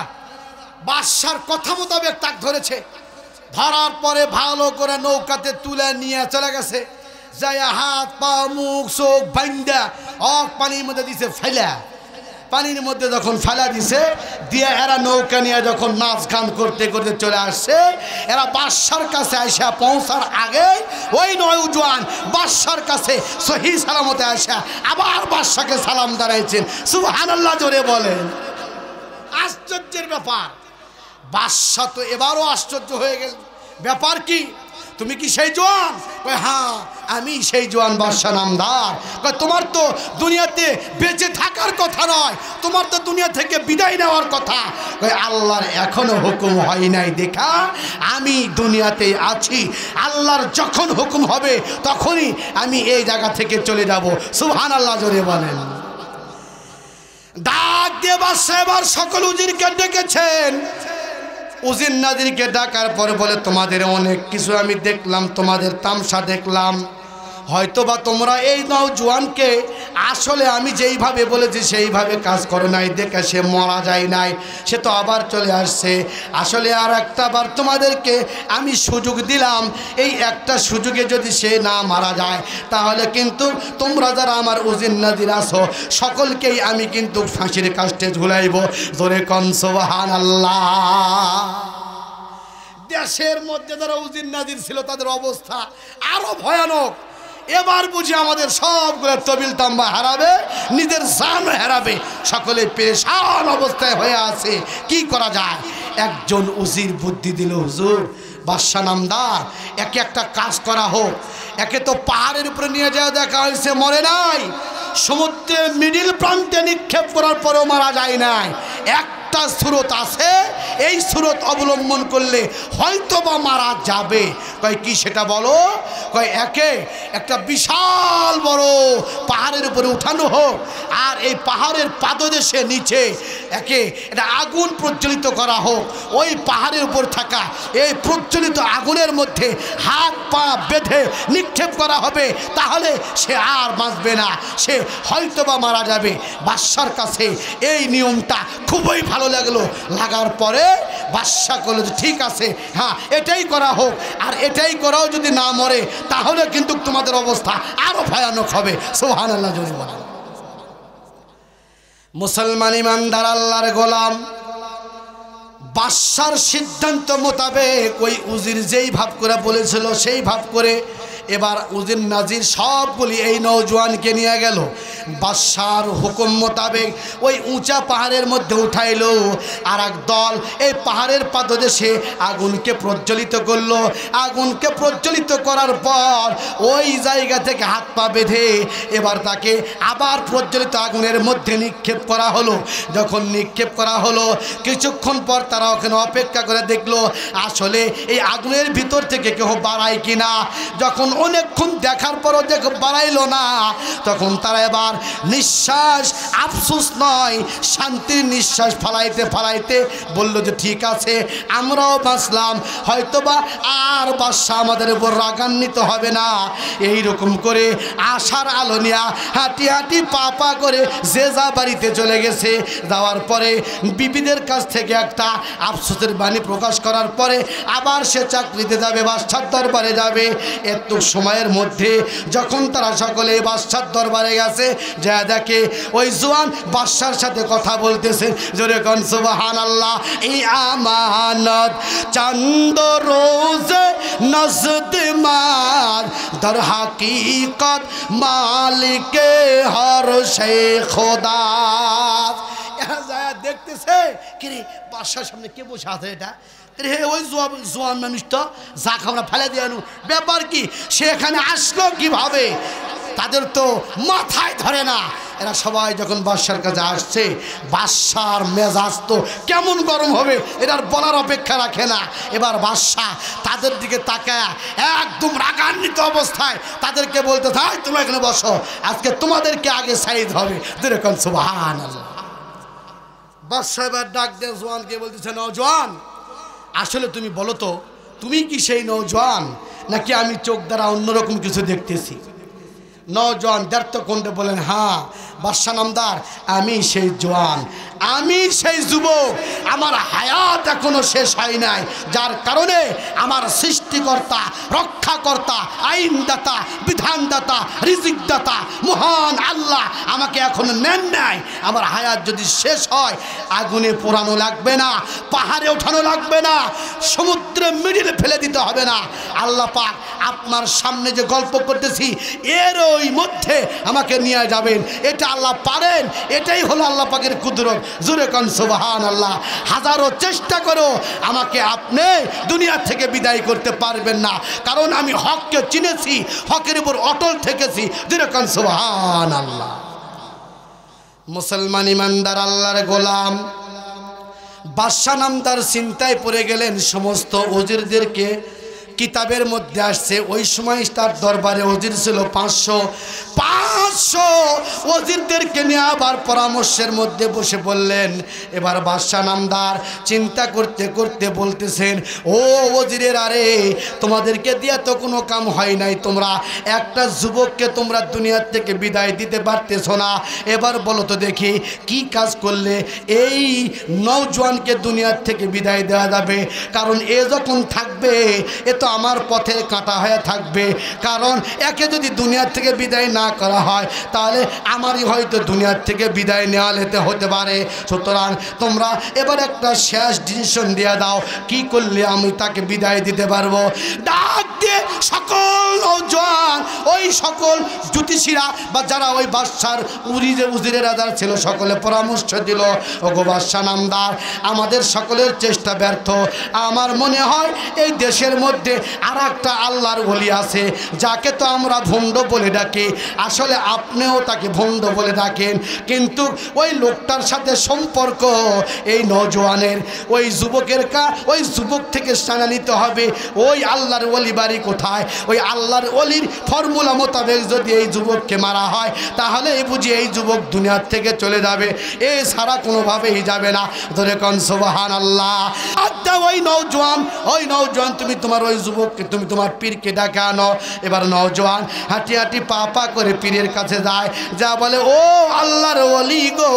বাদশার কথা মোতাবেক তাক ধরেছে, ধরার পরে ভালো করে নৌকাতে তুলে নিয়ে চলে গেছে। যাই হাত পা মুখ চোখ বান্ধা পানির মধ্যে দিছে ফেলা। পানির মধ্যে যখন ফেলা দিছে দিয়ে এরা নৌকা নিয়ে যখন নাচ গান করতে করতে চলে আসছে, এরা বাদশার কাছে আসা পৌঁছার আগে ওই নওজোয়ান বাদশার কাছে সহি সালামতে আসা আবার বাদশাকে সালাম দাঁড়াইছেন। সুবহানাল্লাহ জোরে বলেন। আশ্চর্যের ব্যাপার, বাদশা তো এবারও আশ্চর্য হয়ে গেল। ব্যাপার কি, তুমি কি সেই জোয়ান? কয় হ্যাঁ আমি সেই জোয়ান বাদশা নামদার। কয় তোমার তো দুনিয়াতে বেঁচে থাকার কথা নয়, তোমার তো দুনিয়া থেকে বিদায় নেওয়ার কথা। কয় আল্লাহর এখনো হুকুম হয় নাই দেখা আমি দুনিয়াতে আছি, আল্লাহর যখন হুকুম হবে তখনই আমি এই জায়গা থেকে চলে যাব। সুবহানাল্লাহ জোরে বলেন। ডাক দিয়ে বাদশা এবার সকল উজিরকে ডেকেছেন। উজির নাজিরকে ডাকার পর বলে তোমাদের অনেক কিছু আমি দেখলাম, তোমাদের তামসা দেখলাম, হয়তোবা তোমরা এই নওজোয়ানকে আসলে আমি যেইভাবে বলেছি সেইভাবে কাজ করে নাই দেখে সে মারা যায় নাই, সে তো আবার চলে আসছে। আসলে আর একটা বার তোমাদেরকে আমি সুযোগ দিলাম, এই একটা সুযোগে যদি সে না মারা যায় তাহলে কিন্তু তোমরা যারা আমার উজির নাজির আছো সকলকেই আমি কিন্তু ফাঁসির কাস্টে ঝুলাইব। জোরে কোন সুবহানাল্লাহ। দেশের মধ্যে যারা উজির নাজির ছিল তাদের অবস্থা আরো ভয়ানক। এবার বুঝি আমাদের সবগুলো তবিল তাম্বা হারাবে, নিজের জান হারাবে, সকলে পেরেশান অবস্থায় হয়ে আছে। কি করা যায়? একজন উজির বুদ্ধি দিল, হুজুর বাদশা নামদার একে একটা কাজ করা হোক। একে তো পাহাড়ের উপরে নিয়ে যাওয়া দেখা হয়েছে, মরে নাই, সমুদ্রের মিডিল প্রান্তে নিক্ষেপ করার পরেও মারা যায় নাই। একটা স্রোত আছে, এই স্রোত অবলম্বন করলে হয়তো বা মারা যাবে। কয় কি সেটা বলো? কয় একে একটা বিশাল বড় পাহাড়ের উপরে উঠানো হোক, আর এই পাহাড়ের পাদদেশে নিচে একে এটা আগুন প্রজ্বলিত করা হোক। ওই পাহাড়ের উপর থাকা এই প্রজ্বলিত আগুনের মধ্যে হাত পা বেঁধে নিক্ষেপ করা হবে, তাহলে সে আর বাঁচবে না, সে হয়তোবা মারা যাবে। বাদশার কাছে এই নিয়মটা খুবই ভালো লাগলো। লাগার পরে বাদশা করলো যে ঠিক আছে, হ্যাঁ এটাই করা হোক, আর এটাই করাও যদি না মরে তাহলে কিন্তু তোমাদের অবস্থা আরো ভয়ানক হবে। সুবহানাল্লাহ জোরে বলেন। মুসলমান ইমানদার আল্লাহর গোলাম বাদশার সিদ্ধান্ত মোতাবেক ওই উজির যেই ভাব করে বলেছিল সেই ভাব করে এবার উজির নাজির সবগুলি এই নওজোয়ানকে নিয়ে গেল। বাদশার হুকুম মোতাবেক ওই উঁচা পাহাড়ের মধ্যে উঠাইলো। আর এক দল এই পাহাড়ের পাদদেশে আগুনকে প্রজ্বলিত করলো। আগুনকে প্রজ্বলিত করার পর ওই জায়গা থেকে হাত পা বেঁধে এবার তাকে আবার প্রজ্বলিত আগুনের মধ্যে নিক্ষেপ করা হলো। যখন নিক্ষেপ করা হলো কিছুক্ষণ পর তারা ওখানে অপেক্ষা করে দেখলো আসলে এই আগুনের ভিতর থেকে কেউ বাড়ায় কিনা। যখন অনেকক্ষণ দেখার পরও দেখো বাড়াইলো না, তখন তারা এবার নিঃশ্বাস আফসোস নয় শান্তির নিঃশ্বাস ফালাইতে ফালাইতে বলল যে ঠিক আছে আমরাও বাঁচলাম, হয়তোবা আর বাদশা আমাদের উপর রাগান্বিত হবে না। এই রকম করে আশার আলো নিয়া হাঁটি হাঁটি পা পা করে যে যা বাড়িতে চলে গেছে। যাওয়ার পরে বিবিদের কাছ থেকে একটা আফসোসের বাণী প্রকাশ করার পরে আবার সে চাকরিতে যাবে, বাদশার দরবারে যাবে। একটু সময়ের মধ্যে যখন তারা সকলে বাদশার দরবারে গেছে, যা দেখে ওই জওয়ান বাদশার সাথে কথা বলতেছে। জোরে কোন সুবহানাল্লাহ। এই আমানত চাঁদ রোজে নজদ মার দর হাকিকত মালিকে হর সে খোদা। দেখতেছে কি রে বাদশার সামনে কে বসে আছে, এটা রে ওই জোয়ান মানুষটা যা খাবরা ফেলে দিয়ে আনু, ব্যাপার কি সে এখানে আসলো কিভাবে, তাদের তো মাথায় ধরে না। এরা সবাই যখন বাদশার কাছে আসছে, বাদশার মেজাজ তো কেমন গরম হবে এটার বলার অপেক্ষা রাখে না। এবার বাদশা তাদের দিকে তাকায় একদম রাগান্বিত অবস্থায় তাদেরকে বলতে থাক তোমরা এখানে বসো, আজকে তোমাদেরকে আগে সাইদ হবে। যেরকম সুবহানাল্লাহ। বাদশা এবার ডাক দিয়ে জওয়ানকে বলতেছে নওজোয়ান আসলে তুমি বলো তো তুমি কি সেই নওজোয়ান নাকি আমি চোখ দ্বারা অন্যরকম কিছু দেখতেছি। নওজোয়ান ব্যর্থ কণ্ঠে বলেন হ্যাঁ বাদশা নামদার আমি সেই জওয়ান, আমি সেই যুবক, আমার হায়াত এখনো শেষ হয় নাই, যার কারণে আমার সৃষ্টিকর্তা রক্ষাকর্তা আইনদাতা বিধানদাতা রিজিকদাতা মহান আল্লাহ আমাকে এখনো নেন নাই। আমার হায়াত যদি শেষ হয় আগুনে পোড়ানো লাগবে না, পাহাড়ে ওঠানো লাগবে না, সমুদ্রে মিডিলে ফেলে দিতে হবে না। আল্লাহ পাক আপনার সামনে যে গল্প করতেছি এর ওই মধ্যে আমাকে নিয়ে যাবেন, এটা আল্লাহ পারেন, এটাই হলো আল্লাহ পাকের কুদরত। জোরে কোন সুবহানাল্লাহ। হাজারো চেষ্টা করো আমাকে আপনি দুনিয়া থেকে বিদায় করতে পারবেন না, কারণ আমি হককে চিনেছি, হকের উপর অটল থেকেছি। জোরে কোন সুবহানাল্লাহ। মুসলমান ইমানদার আল্লাহর গোলাম বাদশা নামদার চিন্তায় পড়ে গেলেন। সমস্ত ওজিরদেরকে কিতাবের মধ্যে আসছে ওই সময় তার দরবারে ওজির ছিল 500 ওজিরদেরকে নিয়ে আবার পরামর্শের মধ্যে বসে বললেন। এবার বাদশা নামদার চিন্তা করতে করতে বলতেছেন ও ওজিরের আরে তোমাদেরকে দিয়ে তো কোনো কাম হয় নাই, তোমরা একটা যুবককে তোমরা দুনিয়ার থেকে বিদায় দিতে পারতেছ না, এবার বলো তো দেখি কি কাজ করলে এই নওজোয়ানকে দুনিয়ার থেকে বিদায় দেওয়া যাবে। কারণ এ যখন থাকবে এ তো আমার পথে কাঁটা হয়ে থাকবে, কারণ একে যদি দুনিয়ার থেকে বিদায় না করা হয় তাহলে আমারই হয়তো দুনিয়ার থেকে বিদায় নেওয়া লেতে হতে পারে। সুতরাং তোমরা এবার একটা শেষ ডিসিশন দিয়ে দাও কি করলে আমি তাকে বিদায় দিতে পারবো। ডাক দিয়ে সকল নওজোয়ান ওই সকল জ্যোতিষীরা বা যারা ওই বাদশার উজিরের আদার ছিল সকলে পরামর্শ দিল ওগো বাদশা নামদার আমাদের সকলের চেষ্টা ব্যর্থ, আমার মনে হয় এই দেশের মধ্যে আর একটা আল্লাহর ওলি আছে যাকে তো আমরা ভণ্ড বলে ডাকি, আসলে আপনিও তাকে ভণ্ড বলে ডাকেন, কিন্তু ওই লোকটার সাথে সম্পর্ক এই নওজোয়ানের ওই যুবকের ওই যুবক থেকে সানা নিতে হবে, ওই আল্লাহর ওলি বাড়ি বাড়ি কোথায়? ওই আল্লাহর ওলির ফর্মুলা মোতাবেক যদি এই যুবককে মারা হয় তাহলে বুঝি এই যুবক দুনিয়ার থেকে চলে যাবে, এছাড়া কোনোভাবেই যাবে না। ধরে কোন সুবহানাল্লাহ। ওই নওজোয়ান তুমি তোমার ওই যুবককে, তুমি তোমার পীরকে ডাকে আনো। এবার নওজোয়ান হাঁটি হাঁটি পা পা করে পীরের কাছে যায়, যা বলে, ও আল্লাহর ওলি গো,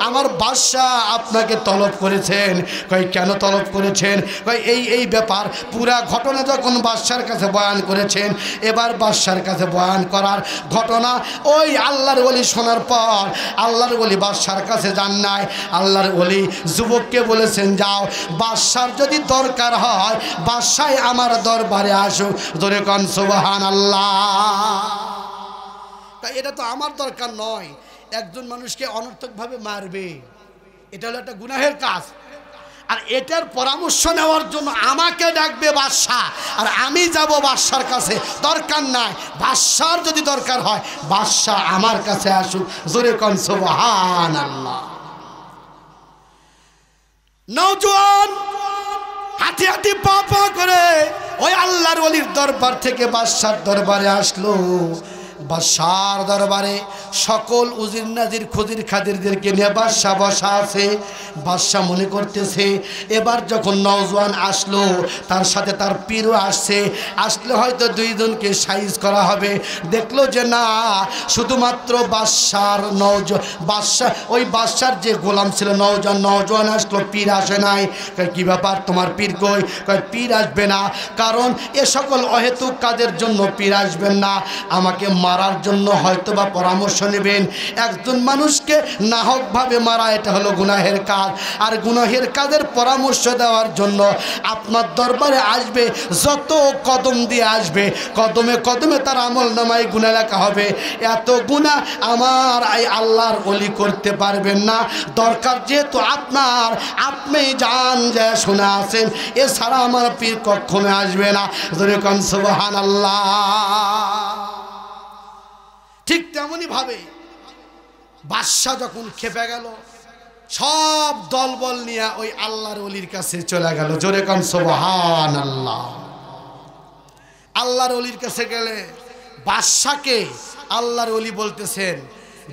আমার বাদশা আপনাকে তলব করেছেন। কই কেন তলব করেছেন? কই এই ব্যাপার। পুরা ঘটনা যখন বাদশার কাছে বয়ান করেছেন, এবার বাদশার কাছে বয়ান করার ঘটনা ওই আল্লাহর ওলি শোনার পর আল্লাহর ওলি বাদশার কাছে যান নাই। আল্লাহর ওলি যুবককে বলেছেন, যাও, বাদশার যদি দরকার হয় বাদশায় আমার দরবারে আসুক। ধরে কোন সুবহানাল্লাহ। তাই এটা তো আমার দরকার নয়, একজন মানুষকে অনর্থকভাবে মারবে, এটা হলো একটা গুনাহের কাজ। আর এটার পরামর্শ নেওয়ার জন্য আমাকে ডাকবে বাদশা, আর আমি যাব বাদশার কাছে। দরকার নাই, বাদশার যদি দরকার হয় বাদশা আমার কাছে আসুক। জোরে কোন সুবহানাল্লাহ। নওজোয়ান হাঁটি হাঁটি পা পা করে ওই আল্লাহর ওলির দরবার থেকে বাদশার দরবারে আসলো। বাদশার দরবারে সকল উজির নাজির খুজির খাদিরদেরকে নিয়ে বাদশা বসা আছে। বাদশা মনে করতেছে এবার যখন নওজোয়ান আসলো, তার সাথে তার পীরও আসলে হয়তো দুইজনকে সাইজ করা হবে। দেখলো যে না, শুধুমাত্র ওই বাদশার যে গোলাম ছিল নওজোয়ান আসলো, পীর আসে নাই। কি ব্যাপার, তোমার পীর কই? পীর আসবে না, কারণ এ সকল অহেতুক কাজের জন্য পীর আসবেন না, আমাকে মারার জন্য হয়তো বা পরামর্শ নেবেন। একজন মানুষকে নাহকভাবে মারা এটা হলো গুনাহের কাজ, আর গুনাহের কাজের পরামর্শ দেওয়ার জন্য আপনার দরবারে আসবে যত কদম দিয়ে আসবে, কদমে কদমে তার আমল নামায় গুনাহ লেখা হবে। এত গুনাহ আমার এই আল্লাহর ওলি করতে পারবেন না। দরকার যেহেতু আপনার, আপনি জান যে শোনা আছেন, এছাড়া আমার পীর কখনো আসবে না। ধরে কোন সুবহানাল্লাহ। ঠিক তেমনি ভাবে বাদশা যখন খেপে গেল, সব দলবল নিয়ে ওই আল্লাহর ওলির কাছে চলে গেল। জোরে কোন সুবহানাল্লাহ। আল্লাহর ওলির কাছে গেলে বাদশাকে আল্লাহর ওলি বলতেছেন,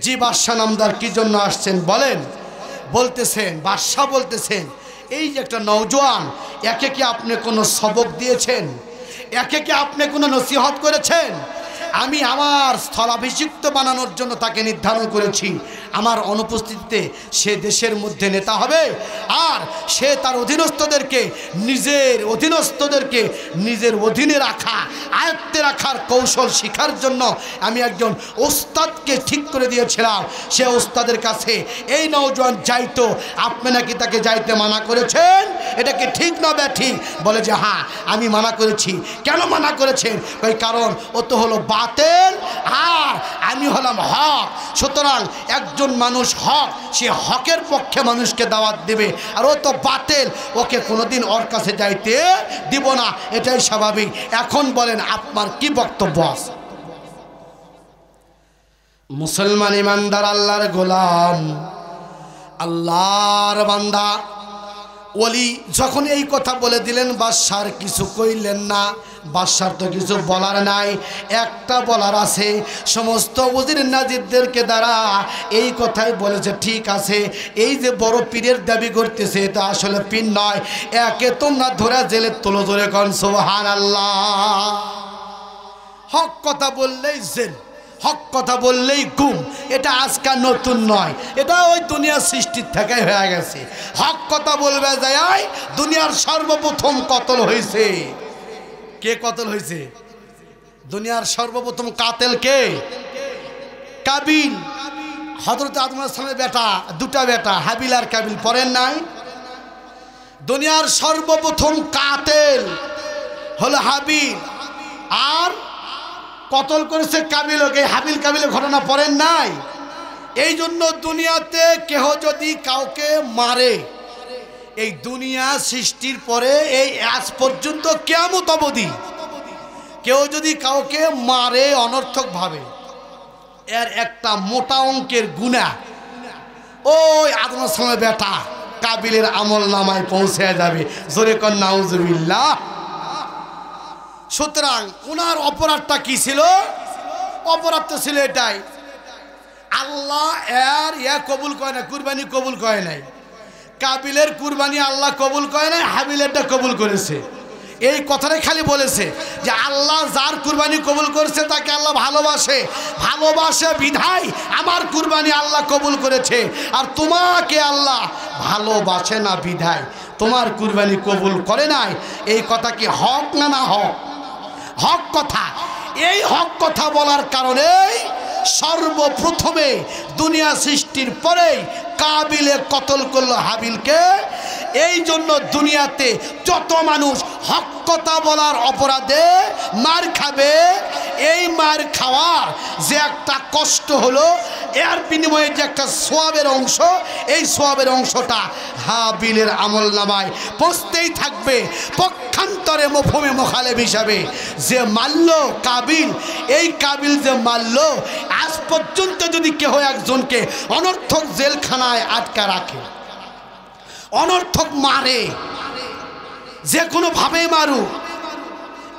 জি বাদশা নামদার, কি জন্য আসছেন বলেন। বাদশা বলতেছেন, এই যে একটা নওজোয়ান, একে কি আপনি কোনো সবক দিয়েছেন? একে কি আপনি কোনো নসিহত করেছেন? আমি আমার স্থলাভিষিক্ত বানানোর জন্য তাকে নির্ধারণ করেছি। আমার অনুপস্থিতিতে সে দেশের মধ্যে নেতা হবে, আর সে তার অধীনস্থদেরকে নিজের অধীনে রাখা, আয়ত্তে রাখার কৌশল শেখার জন্য আমি একজন ওস্তাদকে ঠিক করে দিয়েছিলাম। সে ওস্তাদের কাছে এই নওজোয়ান যাইতো, আপনি নাকি তাকে যাইতে মানা করেছেন, এটা কি ঠিক না ব্যাঠিক? বলে যে হ্যাঁ, আমি মানা করেছি। কেন মানা করেছেন? কারণ ও তো হলো বাতেল আর আমি হলাম হক। সুতরাং একজন মানুষ হক, সে হকের পক্ষে মানুষকে দাওয়াত দেবে, আর ও তো বাতেল, ওকে কোনোদিন ওর কাছে যাইতে দিব না, এটাই স্বাভাবিক। এখন বলেন আপনার কি বক্তব্য আছে? মুসলমান ইমানদার, আল্লাহর গোলাম, আল্লাহর বান্দা ওলি যখন এই কথা বলে দিলেন, বাদশার কিছু কইলেন না। বাদশার তো কিছু বলার নাই, একটা বলার আছে, সমস্ত উজির নাজিরদেরকে দ্বারা এই কথাই বলেছে, ঠিক আছে, এই যে বড় পীরের দাবি করতেছে এটা আসলে পীর নয়, একে তোমরা ধরে জেলে তোলো। ধরে কোন সুবহানাল্লাহ। হক কথা বললেই জেল, হক কথা বললেই গুম, এটা আজকাল নতুন নয়, এটা ওই দুনিয়ার সৃষ্টির থেকে হয়ে গেছে। হক কথা বলবে যায়, দুনিয়ার সর্বপ্রথম কতল হয়েছে। কে কতল হয়েছে? দুনিয়ার সর্বপ্রথম কাতেল কে? কাবিল। হযরত আদম আলাইহিস সালামের বেটা, দুটা বেটা, হাবিল আর কাবিল, পড়েন নাই? দুনিয়ার সর্বপ্রথম কাতেল হলো হাবিল, আর কতল করেছে কাবিলকে। হাবিল কাবিলের ঘটনা পড়েন নাই? এই জন্য দুনিয়াতে কেহ যদি কাউকে মারে, এই দুনিয়া সৃষ্টির পরে এই আজ পর্যন্ত কিয়ামত অবধি কেউ যদি কাউকে মারে অনর্থকভাবে, এর একটা মোটা অঙ্কের গুনাহ ওই আদম আলাইহিস সালামের বেটা কাবিলের আমল নামায় পৌঁছে যাবে। জোরে কোন নাউজুবিল্লাহ। সুতরাং ওনার অপরাধটা কি ছিল? অপরাধ তো ছিল এটাই, আল্লাহ কবুল করে না, কুরবানি কবুল করে নাই। কাবিলের কুরবানি আল্লাহ কবুল করে নাই, হাবিলেরটা কবুল করেছে। এই কথাটাই খালি বলেছে যে আল্লাহ যার কুরবানি কবুল করেছে তাকে আল্লাহ ভালোবাসে, ভালোবাসে বিধায় আমার কুরবানি আল্লাহ কবুল করেছে। আর তোমাকে আল্লাহ ভালোবাসে না বিধায় তোমার কুরবানি কবুল করে নাই। এই কথা কি হক না? না হক, হক কথা। এই হক কথা বলার কারণেই সর্বপ্রথমে দুনিয়া সৃষ্টির পরেই কাবিলে কতল করলো হাবিলকে। এই জন্য দুনিয়াতে যত মানুষ হক কথা বলার অপরাধে মার খাবে, এই মার খাওয়ার যে একটা কষ্ট হলো, এর বিনিময়ে যে একটা সোয়াবের অংশ, এই সোয়াবের অংশটা হাবিলের আমল নামায় পৌঁছতেই থাকবে। পক্ষান্তরে মফহুমে মুখালেফ হিসাবে যে মারল কাবিল, এই কাবিল যে মারল, আজ পর্যন্ত যদি কেহ একজনকে অনর্থক জেলখানায় আটকা রাখে, অনর্থক মারে, যে কোনো ভাবে মারুক,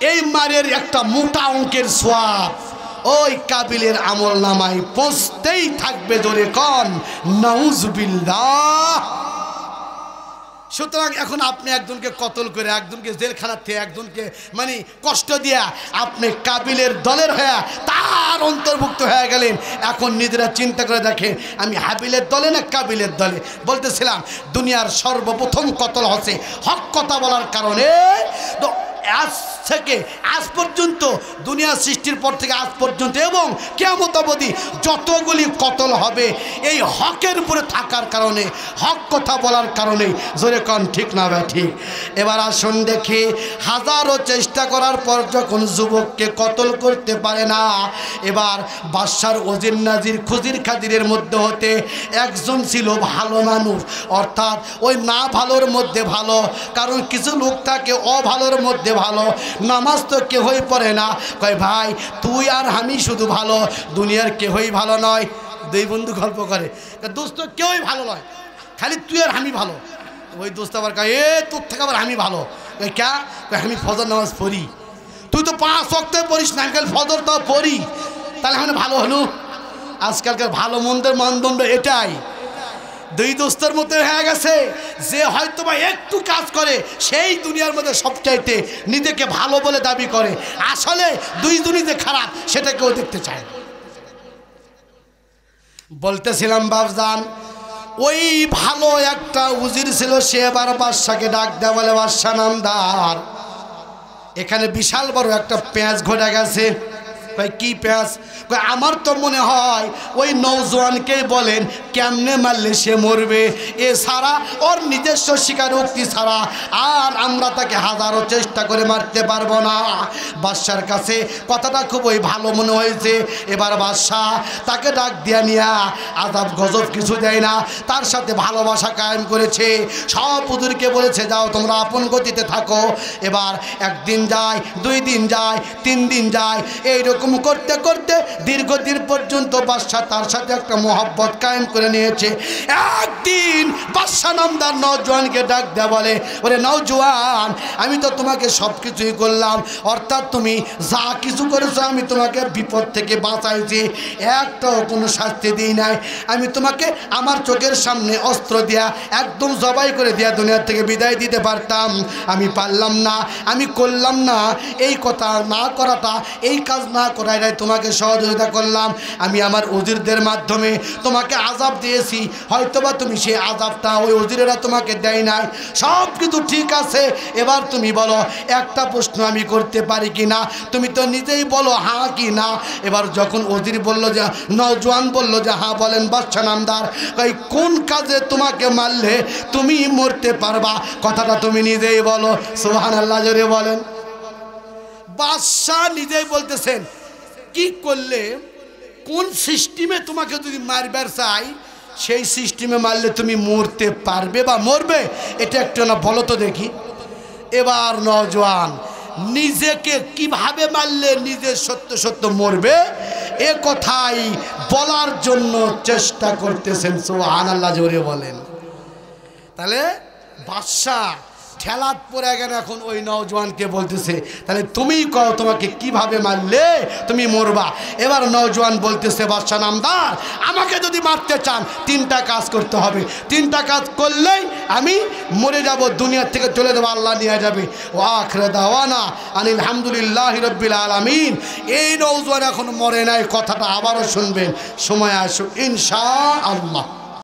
এই মারের একটা মোটা অঙ্কের সোয়াব ওই কাবিলের আমল নামায় পৌঁছতেই থাকবে। জোরে কন নাউজুবিল্লাহ। সুতরাং এখন আপনি একজনকে কতল করে, একজনকে জেলখানাতে, একজনকে মানে কষ্ট দিয়া আপনি কাবিলের দলের হয়ে তার অন্তর্ভুক্ত হয়ে গেলেন। এখন নিজেরা চিন্তা করে দেখেন, আমি হাবিলের দলে না কাবিলের দলে? বলতেছিলাম দুনিয়ার সর্বপ্রথম কতল হচ্ছে হক কথা বলার কারণে। তো আজ থেকে আজ পর্যন্ত, দুনিয়া সৃষ্টির পর থেকে আজ পর্যন্ত এবং কিয়ামত অবধি যতগুলি কতল হবে এই হকের উপরে থাকার কারণে, হক কথা বলার কারণে। জোরে কন ঠিক না ভাই? ঠিক। এবার আসুন দেখি, হাজারো চেষ্টা করার পর যখন যুবককে কতল করতে পারে না, এবার বাদশার ওজির নাজির খুজির খাদিরের মধ্যে হতে একজন ছিল ভালো মানুষ, অর্থাৎ ওই না ভালোর মধ্যে ভালো। কারণ কিছু লোক থাকে অভালোর মধ্যে ভালো, নামাজ তো কেহই পড়ে না, কয় ভাই তুই আর আমি শুধু ভালো, দুনিয়ার কেহই ভালো নয়। দুই বন্ধু গল্প করে, দোস্ত কেউই ভালো নয়, খালি তুই আর আমি ভালো। ওই দোস্ত আবার কয় তোর থেকে আবার আমি ভালো। ক্যা? আমি ফজর নামাজ পড়ি, তুই তো 5 ওয়াক্ত পড়িস না, কাল ফজর তো পড়ি, তাহলে আমি ভালো হলো। আজকালকার ভালো মন্দের মানদণ্ড এটাই। দুই দোস্তের মধ্যে হয়ে গেছে, যে হয়তো বা একটু কাজ করে সেই দুনিয়ার মধ্যে সবচাইতে নিজেকে ভালো বলে দাবি করে, আসলে দুইজনই যে খারাপ সেটা কেউ দেখতে চায়। বলতেছিলাম বাপজান, ওই ভালো একটা উজির ছিল, সে এবার বাদশাকে ডাক দেয়া বলে, বাদশা নামদার, এখানে বিশাল বড় একটা পেঁয়াজ ঘটে গেছে। ভাই কি পেঁয়াজ? আমার তো মনে হয় ওই নওজোয়ানকেই বলেন কেমনে মারলে সে মরবে, এছাড়া ওর নিজস্ব স্বীকারোক্তি ছাড়া আর আমরা তাকে হাজারো চেষ্টা করে মারতে পারবো না। বাদশার কাছে কথাটা খুবই ভালো মনে হয়েছে। এবার বাদশাহ তাকে ডাক দিয়া নিয়া আজাব গজব কিছু দেয় না, তার সাথে ভালোবাসা কায়েম করেছে। সব হুজুরকে বলেছে যাও তোমরা আপন গতিতে থাকো। এবার একদিন যায়, 2 দিন যায়, 3 দিন যায়, এইরকম করতে করতে দীর্ঘদিন পর্যন্ত বাদশাহ তার সাথে একটা মহব্বত কায়েম করে নিয়েছে। একদিন বাদশাহ নামদার নওজোয়ানকে ডাক দেয়া বলে, ওরে নওজোয়ান, আমি তো তোমাকে সব কিছুই করলাম, অর্থাৎ তুমি যা কিছু করেছো আমি তোমাকে বিপদ থেকে বাঁচাইছি, একটাও কোনো শাস্তি দিই নাই। আমি তোমাকে আমার চোখের সামনে অস্ত্র দিয়া একদম জবাই করে দিয়া দুনিয়ার থেকে বিদায় দিতে পারতাম, আমি পারলাম না, আমি করলাম না। এই কথা না করাটা, এই কাজ না করাই তোমাকে সহযোগিতা করলাম। আমি আমার উজিরদের মাধ্যমে তোমাকে আযাব দিয়েছি, হয়তোবা তুমি সেই আযাবটা ওই উজিরেরা তোমাকে দেয় নাই। সব কিছু ঠিক আছে, এবার তুমি বলো একটা প্রশ্ন আমি করতে পারি কি না? তুমি তো নিজেই বলো হ্যাঁ কি না। এবার যখন উজির বলল যে, নওজোয়ান বলল যে হ্যাঁ বলেন বাদশা নামদার, কোন কাজে তোমাকে মারলে তুমি মরতে পারবা, কথাটা তুমি নিজেই বলো। সুবহানাল্লাহ জোরে বলেন। বাদশাহ নিজেই বলতেছেন কি করলে, কোন সিস্টেমে তোমাকে যদি মারবার চাই সেই সিস্টেমে মারলে তুমি মরতে পারবে বা মরবে, এটা একটু না বলো তো দেখি। এবার নওজোয়ান নিজেকে কিভাবে মারলে নিজে সত্য সত্য মরবে এ কথাই বলার জন্য চেষ্টা করতেছেন। সুবহানাল্লাহ জোরে বলেন। তাহলে বাদশাহ ঠেলাত পড়ে গেল। এখন ওই নওজোয়ানকে বলতেছে তাহলে তুমিই কও তোমাকে কিভাবে মারলে তুমি মরবা। এবার নওজোয়ান বলতেছে বাদশা নামদার আমাকে যদি মারতে চান 3টা কাজ করতে হবে, 3টা কাজ করলেই আমি মরে যাব, দুনিয়া থেকে চলে যাবো, আল্লাহ নিয়ে যাবে। ওয়া আখিরু দাওয়ানা আনিল হামদুলিল্লাহি রাব্বিল আলামিন। এই নওজোয়ান এখন মরে নাই, কথাটা আবারও শুনবেন, সময় আসুক ইনশাআল্লাহ।